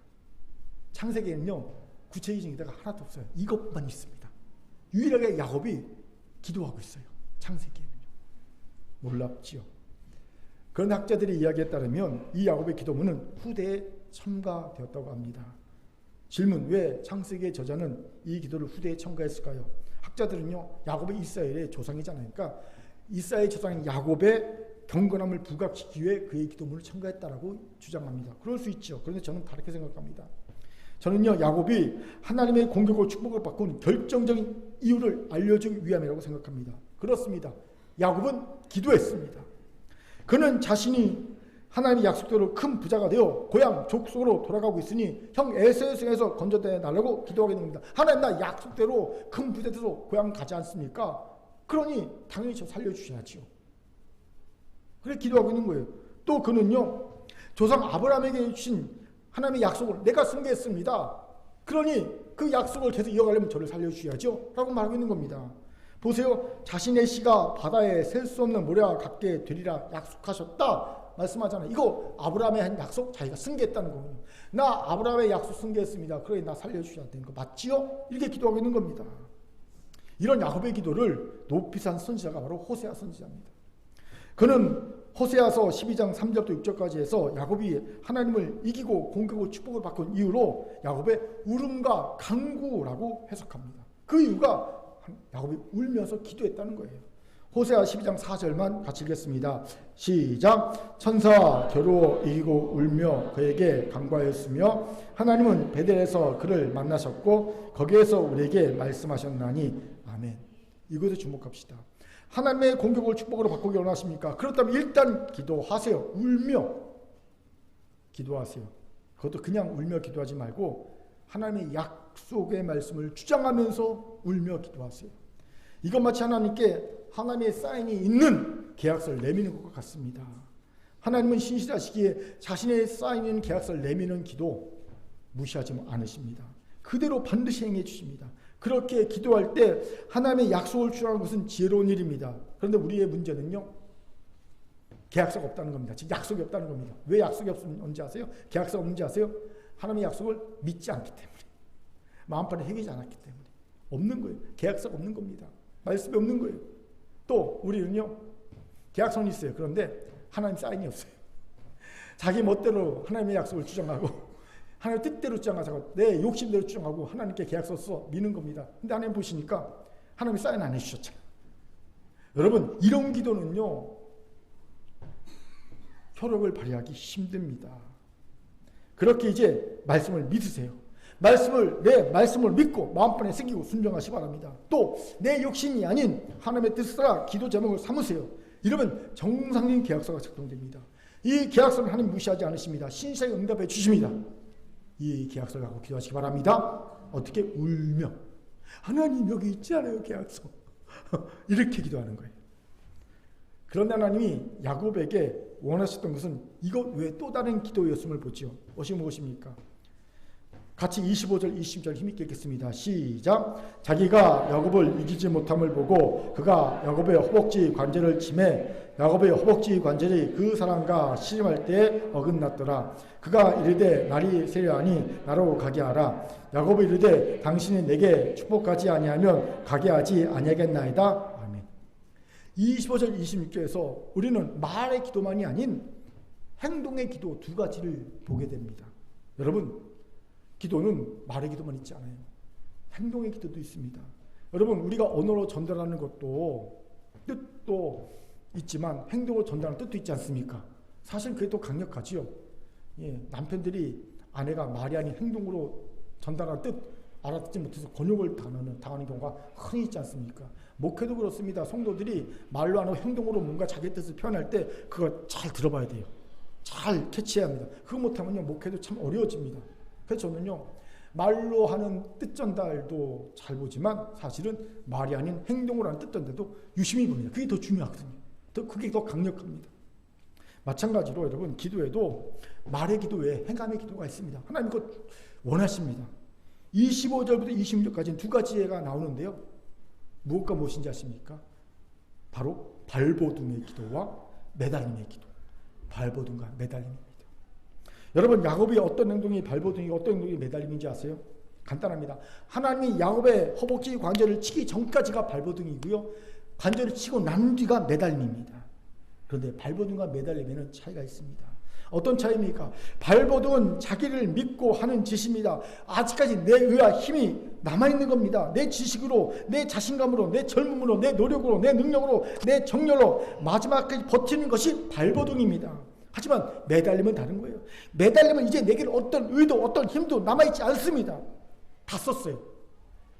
창세기에는요, 구체적인 기도가 하나도 없어요. 이것만 있습니다. 유일하게 야곱이 기도하고 있어요. 창세기에는요. 놀랍지요. 그런 학자들의 이야기에 따르면 이 야곱의 기도문은 후대에 첨가되었다고 합니다. 질문, 왜 창세기의 저자는 이 기도를 후대에 첨가했을까요? 학자들은요, 야곱의 이스라엘의 조상이잖아요. 그러니까 이스라엘 조상인 야곱의 경건함을 부각시키기 위해 그의 기도문을 첨가했다라고 주장합니다. 그럴 수 있죠. 그런데 저는 다르게 생각합니다. 저는요, 야곱이 하나님의 공격과 축복을 받고 결정적인 이유를 알려주기 위함이라고 생각합니다. 그렇습니다. 야곱은 기도했습니다. 그는 자신이 하나님의 약속대로 큰 부자가 되어 고향 족속으로 돌아가고 있으니 형 에서의 손에서 건져내달라고 기도하게 됩니다. 하나님, 나 약속대로 큰 부자 돼서 고향 가지 않습니까? 그러니 당연히 저 살려주셔야지요. 그렇게 기도하고 있는 거예요. 또 그는요, 조상 아브라함에게 주신 하나님의 약속을 내가 승계했습니다. 그러니 그 약속을 계속 이어가려면 저를 살려주셔야죠 라고 말하고 있는 겁니다. 보세요. 자신의 씨가 바다에 셀 수 없는 모래와 같게 되리라 약속하셨다 말씀하잖아요. 이거 아브라함의 한 약속 자기가 승계했다는 거군요. 나 아브라함의 약속 승계했습니다. 그러니 나 살려주셔야 되는 거 맞지요? 이렇게 기도하고 있는 겁니다. 이런 야곱의 기도를 높이 산 선지자가 바로 호세아 선지자입니다. 그는 호세아서 12장 3절부터 6절까지 해서 야곱이 하나님을 이기고 공격을 축복을 받은 이유로 야곱의 울음과 간구라고 해석합니다. 그 이유가 야곱이 울면서 기도했다는 거예요. 호세아 12장 4절만 같이 읽겠습니다. 시작. 천사와 겨루어 이기고 울며 그에게 간구하였으며 하나님은 베델에서 그를 만나셨고 거기에서 우리에게 말씀하셨나니 아멘. 이것에 주목합시다. 하나님의 공격을 축복으로 바꾸기 원하십니까? 그렇다면 일단 기도하세요. 울며 기도하세요. 그것도 그냥 울며 기도하지 말고 하나님의 약속의 말씀을 주장하면서 울며 기도하세요. 이것 마치 하나님께 하나님의 사인이 있는 계약서를 내미는 것과 같습니다. 하나님은 신실하시기에 자신의 사인이 있는 계약서를 내미는 기도 무시하지 않으십니다. 그대로 반드시 행해 주십니다. 그렇게 기도할 때 하나님의 약속을 주장하는 것은 지혜로운 일입니다. 그런데 우리의 문제는요, 계약서가 없다는 겁니다. 즉 약속이 없다는 겁니다. 왜 약속이 없는지 아세요? 계약서가 없는지 아세요? 하나님의 약속을 믿지 않기 때문에, 마음판에 해결하지 않았기 때문에 없는 거예요. 계약서가 없는 겁니다. 말씀이 없는 거예요. 또 우리는요, 계약서는 있어요. 그런데 하나님 사인이 없어요. 자기 멋대로 하나님의 약속을 주장하고 하나님 뜻대로 주장하자고 내 욕심대로 주장하고 하나님께 계약서 써 미는 겁니다. 근데 하나님 보시니까 하나님이 사인 안 해주셨잖아요. 여러분, 이런 기도는요, 효력을 발휘하기 힘듭니다. 그렇게 이제 말씀을 믿으세요. 내 말씀을 믿고 마음판에 새기고 순종하시 바랍니다. 또 내 욕심이 아닌 하나님의 뜻을 따라 기도 제목을 삼으세요. 이러면 정상적인 계약서가 작동됩니다. 이 계약서는 하나님 무시하지 않으십니다. 신실하게 응답해 주십니다. 이 계약서를 갖고 기도하시기 바랍니다. 어떻게? 울며. 하나님 여기 있지 않아요, 계약서. 이렇게 기도하는 거예요. 그런데 하나님이 야곱에게 원하셨던 것은 이것 외에 또 다른 기도였음을 보지요. 무엇입니까? 같이 25절, 20절 힘있게 읽겠습니다. 시작. 자기가 야곱을 이기지 못함을 보고 그가 야곱의 허벅지 관절을 치매 야곱의 허벅지 관절이 그 사람과 씨름할 때에 어긋났더라. 그가 이르되 날이 세려하니 나로 가게 하라. 야곱이 이르되 당신이 내게 축복하지 아니하면 가게 하지 아니하겠나이다. 아멘. 25절, 26절에서 우리는 말의 기도만이 아닌 행동의 기도 두 가지를 보게 됩니다. 여러분, 기도는 말의 기도만 있지 않아요. 행동의 기도도 있습니다. 여러분, 우리가 언어로 전달하는 것도 뜻도 있지만 행동으로 전달하는 뜻도 있지 않습니까? 사실 그게 또 강력하지요. 예, 남편들이 아내가 말이 아닌 행동으로 전달하는 뜻 알아듣지 못해서 곤욕을 당하는 경우가 흔히 있지 않습니까? 목회도 그렇습니다. 성도들이 말로 안 하고 행동으로 뭔가 자기 뜻을 표현할 때 그걸 잘 들어봐야 돼요. 잘 캐치해야 합니다. 그거 못하면요 목회도 참 어려워집니다. 그래서 저는요 말로 하는 뜻전달도 잘 보지만 사실은 말이 아닌 행동으로 하는 뜻전달도 유심히 봅니다. 그게 더 중요하거든요. 그게 더 강력합니다. 마찬가지로 여러분 기도에도 말의 기도 외에 행함의 기도가 있습니다. 하나님 그거 원하십니다. 25절부터 26절까지는 두 가지가 나오는데요. 무엇과 무엇인지 아십니까? 바로 발버둥의 기도와 매달림의 기도. 발버둥과 매달림입니다. 여러분 야곱이 어떤 행동이 발버둥이고 어떤 행동이 매달림인지 아세요? 간단합니다. 하나님이 야곱의 허벅지 관절을 치기 전까지가 발버둥이고요. 관절을 치고 난 뒤가 매달림입니다. 그런데 발버둥과 매달림에는 차이가 있습니다. 어떤 차이입니까? 발버둥은 자기를 믿고 하는 짓입니다. 아직까지 내 의와 힘이 남아있는 겁니다. 내 지식으로, 내 자신감으로, 내 젊음으로, 내 노력으로, 내 능력으로, 내 정열로 마지막까지 버티는 것이 발버둥입니다. 하지만 매달림은 다른 거예요. 매달림은 이제 내게는 어떤 의도, 어떤 힘도 남아있지 않습니다. 다 썼어요.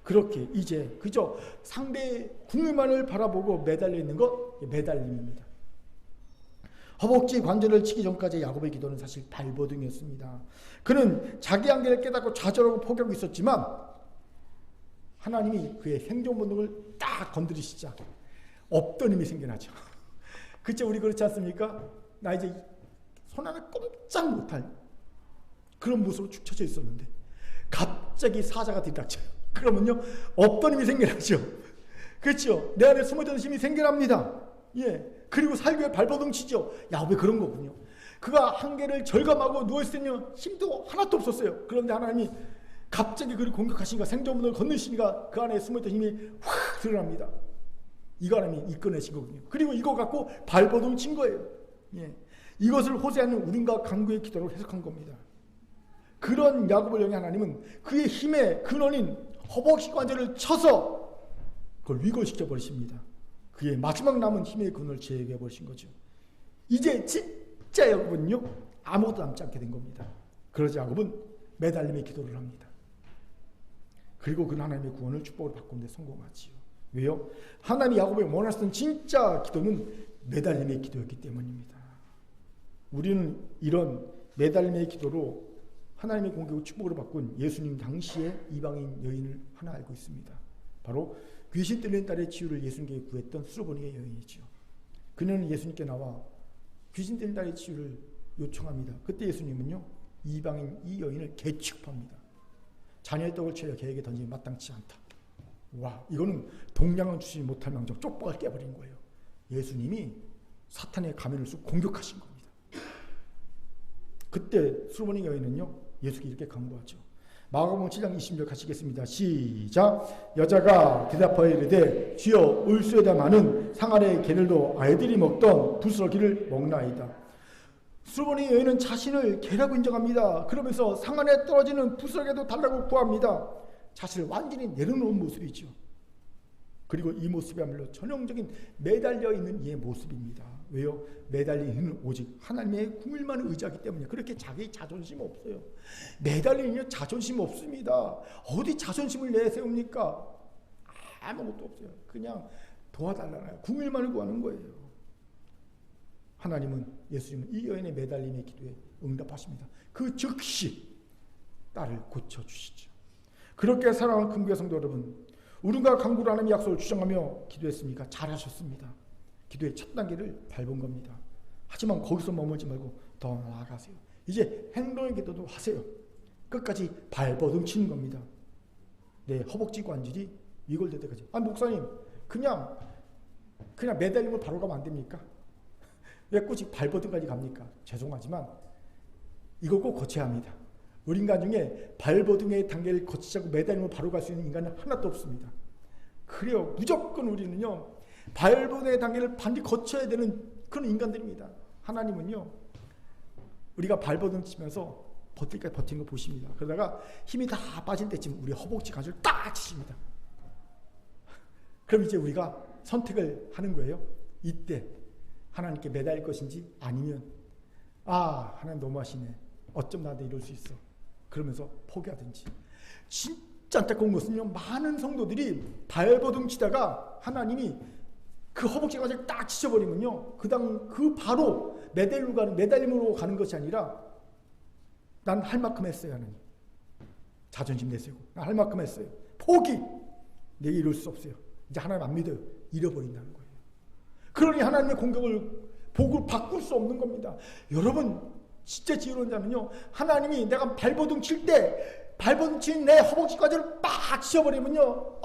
그렇게 이제 그저 상대의 궁을만을 바라보고 매달려 있는 것, 매달림입니다. 허벅지 관절을 치기 전까지 야곱의 기도는 사실 발버둥이었습니다. 그는 자기 한계를 깨닫고 좌절하고 포기하고 있었지만 하나님이 그의 생존 본능을 딱 건드리시자 없던 힘이 생겨나죠. 그쵸? 우리 그렇지 않습니까? 나 이제 손 하나 꼼짝 못할 그런 모습으로 축 처져 있었는데 갑자기 사자가 들이닥쳐요. 그러면요 없던 힘이 생겨나죠. 그렇죠? 내 안에 숨어있던 힘이 생겨납니다. 예. 그리고 살기 위해 발버둥 치죠. 야곱이 그런 거군요. 그가 한계를 절감하고 누워있을 때는 힘도 하나도 없었어요. 그런데 하나님이 갑자기 그를 공격하시니까 생존문을 건너시니까 그 안에 숨어있던 힘이 확 드러납니다. 이거 하나님이 이끌어내신 거군요. 그리고 이거 갖고 발버둥 친 거예요. 예. 이것을 호세아는 우린과 강구의 기도로 해석한 겁니다. 그런 야곱을 향해 하나님은 그의 힘의 근원인 허벅지 관절을 쳐서 그걸 위골시켜 버리십니다. 그의 마지막 남은 힘의 근원을 제거해 버리신 거죠. 이제 진짜 야곱은요 아무것도 남지 않게 된 겁니다. 그러자 야곱은 매달림의 기도를 합니다. 그리고 그는 하나님의 구원을 축복을 바꾸는 데 성공하지요. 왜요? 하나님이 야곱이 원하시던 진짜 기도는 매달림의 기도였기 때문입니다. 우리는 이런 매달림의 기도로 하나님의 공격을 축복으로 바꾼 예수님 당시의 이방인 여인을 하나 알고 있습니다. 바로 귀신 들린 딸의 치유를 예수님께 구했던 수로보니의 여인이죠. 그녀는 예수님께 나와 귀신 들린 딸의 치유를 요청합니다. 그때 예수님은요 이방인 이 여인을 개취급합니다. 자녀의 떡을 채워 개에게 던지면 마땅치 않다. 와, 이거는 동량은 주지 못할 망정 쪽박을 깨버린 거예요. 예수님이 사탄의 가면을 쓰고 공격하신 겁니다. 그때 수로보니 여인은요 예수께 이렇게 강구하죠. 마가복음 7장 20절 가시겠습니다. 시작. 여자가 대답하여 이르되 주여 울수에다 많은 상아의 개들도 아이들이 먹던 부스러기를 먹나이다. 수로보니 여인은 자신을 개라고 인정합니다. 그러면서 상 안에 떨어지는 부스러기도 달라고 구합니다. 자신을 완전히 내려놓은 모습이죠. 그리고 이 모습이야말로 전형적인 매달려 있는 이의 모습입니다. 왜요? 매달리는 오직 하나님의 궁을만 의지하기 때문에 그렇게 자기 자존심 없어요. 매달리는 자존심 없습니다. 어디 자존심을 내세웁니까? 아무것도 없어요. 그냥 도와달라나요. 궁을만 구하는 거예요. 하나님은 예수님은 이 여인의 매달림의 기도에 응답하십니다. 그 즉시 딸을 고쳐주시죠. 그렇게 사랑하는 큰교회 성도 여러분, 우리가 강구를 하나님의 약속을 주장하며 기도했습니까? 잘하셨습니다. 기도의 첫 단계를 밟은 겁니다. 하지만 거기서 머물지 말고 더 나아가세요. 이제 행동의 기도도 하세요. 끝까지 발버둥 치는 겁니다. 내 허벅지 관절이 위골될 때까지. 아 목사님 그냥 매달리면 바로 가면 안 됩니까? 왜 굳이 발버둥까지 갑니까? 죄송하지만 이거 꼭 거쳐야 합니다. 우리 인간 중에 발버둥의 단계를 거치자고 매달리면 바로 갈 수 있는 인간은 하나도 없습니다. 그래요. 무조건 우리는요 발버둥의 단계를 반드시 거쳐야 되는 그런 인간들입니다. 하나님은요 우리가 발버둥 치면서 버틸 때까지 버티는 거 보십니다. 그러다가 힘이 다 빠질 때쯤 우리 허벅지 관절을 딱 치십니다. 그럼 이제 우리가 선택을 하는 거예요. 이때 하나님께 매달릴 것인지 아니면 하나님 너무하시네. 어쩜 나한테 이럴 수 있어. 그러면서 포기하든지. 진짜 안타까운 것은요 많은 성도들이 발버둥 치다가 하나님이 그 허벅지 가지를 딱 찢어버리면요, 그 바로 매달림으로 가는 것이 아니라 난 할 만큼 했어요. 하나님 자존심 내세우고 난 할 만큼 했어요. 포기. 내게 이룰 수 없어요. 이제 하나님 안 믿어요. 잃어버린다는 거예요. 그러니 하나님의 복을 바꿀 수 없는 겁니다. 여러분 진짜 지혜로운 자는요, 하나님이 내가 발버둥 칠 때 발버둥 친 내 허벅지까지를 빡 씌워버리면요,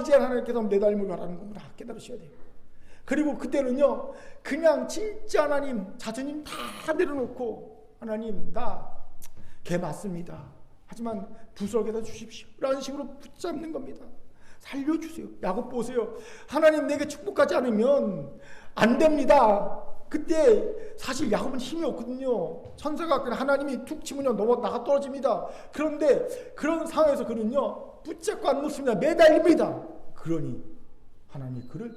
이제 하나님께서 매달림을 가라는 겁니다. 깨달으셔야 돼요. 그리고 그때는요, 그냥 진짜 하나님 자존심 다 내려놓고, 하나님 나 개 맞습니다. 하지만 부스러기에다 주십시오. 라는 식으로 붙잡는 겁니다. 살려주세요. 야곱 보세요. 하나님 내게 축복하지 않으면 안 됩니다. 그때 사실 야곱은 힘이 없거든요. 천사가 그냥 하나님이 툭 치면요, 나가 떨어집니다. 그런데 그런 상황에서 그는요, 붙잡고 안 놓습니다. 매달립니다. 그러니 하나님이 그를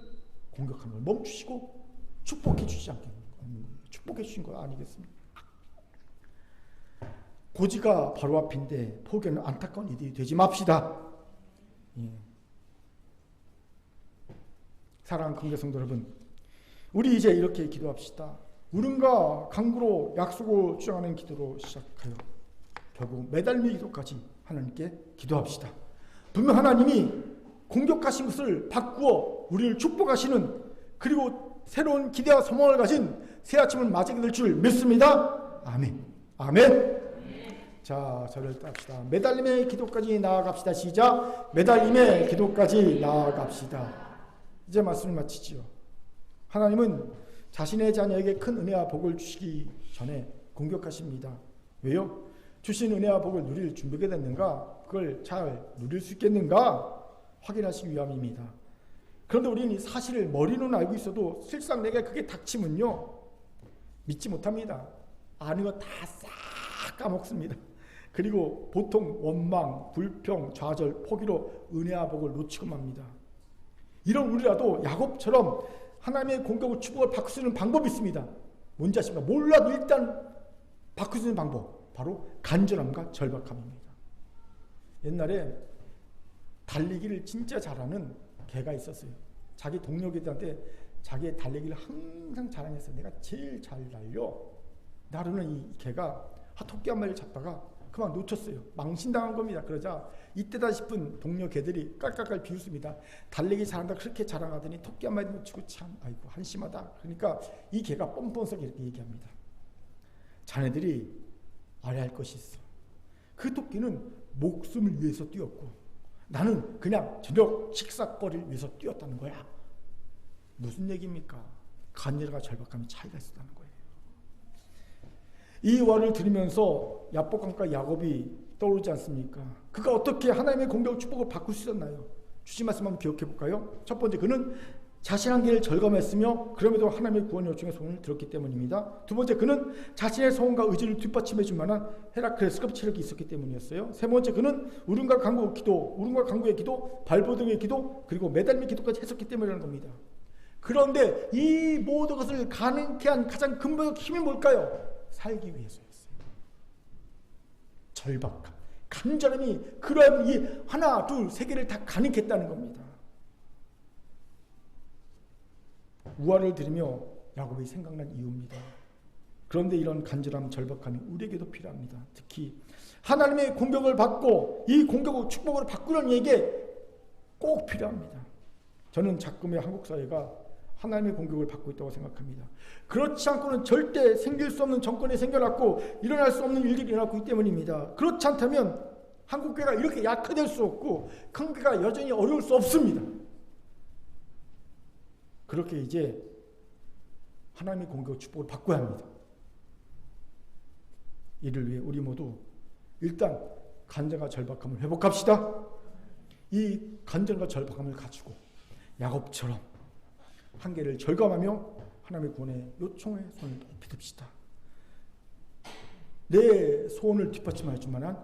공격하는 걸 멈추시고 축복해 주시지 않겠는 거예요. 축복해 주신 거 아니겠습니까? 고지가 바로 앞인데 포기하는 안타까운 일이 되지 맙시다. 예. 사랑하는 강제 성도 여러분, 우리 이제 이렇게 기도합시다. 울음과 간구로 약속을 주장하는 기도로 시작하여 결국 매달미 기도까지 하나님께 기도합시다. 분명 하나님이 공격하신 것을 바꾸어 우리를 축복하시는, 그리고 새로운 기대와 소망을 가진 새 아침을 맞이하게 될 줄 믿습니다. 아멘. 아멘. 자, 저를 따릅시다. 매달림의 기도까지 나아갑시다. 시작. 매달림의 기도까지 나아갑시다. 이제 말씀을 마치지요. 하나님은 자신의 자녀에게 큰 은혜와 복을 주시기 전에 공격하십니다. 왜요? 주신 은혜와 복을 누릴 준비가 됐는가? 그걸 잘 누릴 수 있겠는가? 확인하시기 위함입니다. 그런데 우리는 이 사실을 머리로는 알고 있어도 실상 내가 그게 닥치면요, 믿지 못합니다. 아는 거 다 싹 까먹습니다. 그리고 보통 원망, 불평, 좌절, 포기로 은혜와 복을 놓치고 맙니다. 이런 우리라도 야곱처럼 하나님의 공격을 축복을 바꿀 수 있는 방법이 있습니다. 뭔지 아십니까? 몰라도 일단 바꿀 수 있는 방법, 바로 간절함과 절박함입니다. 옛날에 달리기를 진짜 잘하는 개가 있었어요. 자기 동료들한테 자기의 달리기를 항상 자랑했어요. 내가 제일 잘 달려. 나르는 이 개가 토끼 한 마리를 잡다가 그만 놓쳤어요. 망신당한 겁니다. 그러자 이때다 싶은 동료 개들이 깔깔깔 비웃습니다. 달리기 잘한다 그렇게 자랑하더니 토끼 한 마리 놓치고 참 아이고 한심하다. 그러니까 이 개가 뻔뻔하게 이렇게 얘기합니다. 자네들이 알아야 할 것이 있어. 그 토끼는 목숨을 위해서 뛰었고 나는 그냥 저녁 식사거리를 위해서 뛰었다는 거야. 무슨 얘기입니까? 간절과 절박함의 차이가 있었다는 거예요. 이 말을 들으면서 야복강과 야곱이 떠오르지 않습니까? 그가 어떻게 하나님의 공격 축복을 바꿀 수 있었나요? 주신 말씀 한번 기억해 볼까요? 첫 번째, 그는 자신 한계를 절감했으며 그럼에도 하나님의 구원 요청의 소원을 들었기 때문입니다. 두 번째, 그는 자신의 소원과 의지를 뒷받침해 줄 만한 헤라클레스급 체력이 있었기 때문이었어요. 세 번째, 그는 울음과 간구의 기도, 발버둥의 기도, 그리고 매달림의 기도까지 했었기 때문이라는 겁니다. 그런데 이 모든 것을 가능케 한 가장 근본적 힘이 뭘까요? 살기 위해서였어요. 절박함, 간절함이 그런 이 하나, 둘, 세 개를 다 가능케 했다는 겁니다. 우화를 들으며 야곱이 생각난 이유입니다. 그런데 이런 간절함, 절박함이 우리에게도 필요합니다. 특히 하나님의 공격을 받고 이 공격을 축복으로 바꾸려는 이에게 꼭 필요합니다. 저는 자꾸의 한국 사회가 하나님의 공격을 받고 있다고 생각합니다. 그렇지 않고는 절대 생길 수 없는 정권이 생겨났고 일어날 수 없는 일들이 일어나고 있기 때문입니다. 그렇지 않다면 한국교회가 이렇게 약화될 수 없고 한국교회가 여전히 어려울 수 없습니다. 그렇게 이제 하나님의 공격을 축복을 바꿔야 합니다. 이를 위해 우리 모두 일단 간절과 절박함을 회복합시다. 이 간절과 절박함을 가지고 야곱처럼 한계를 절감하며 하나님의 구원의 요청에 손을 높이 듭시다. 내 소원을 뒷받침할 줄만한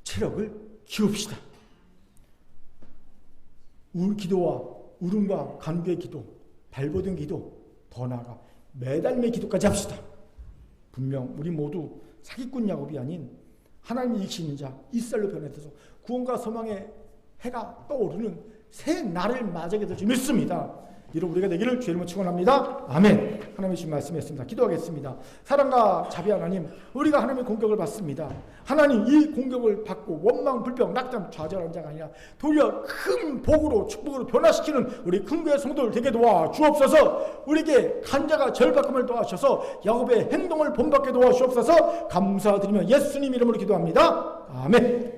체력을 키웁시다. 기도와 울음과 간구의 기도, 발버둥 기도, 더 나아가 매달림의 기도까지 합시다. 분명 우리 모두 사기꾼 야곱이 아닌 하나님이 일으키는 자 이스라엘로 변해서 구원과 소망의 해가 떠오르는 새 날을 맞이하게 될 줄 믿습니다. 이런 우리가 되기를 주의 이름으로 축원합니다. 아멘. 하나님의 주신 말씀이었습니다. 기도하겠습니다. 사랑과 자비 하나님, 우리가 하나님의 공격을 받습니다. 하나님, 이 공격을 받고 원망, 불평, 낙담, 좌절하는 자가 아니라 도리어 큰 복으로 축복으로 변화시키는 우리 큰 교회 성도들 되게 도와 주옵소서. 우리에게 간자가 절박함을 도와주셔서 야곱의 행동을 본받게 도와주옵소서. 감사드리며 예수님 이름으로 기도합니다. 아멘.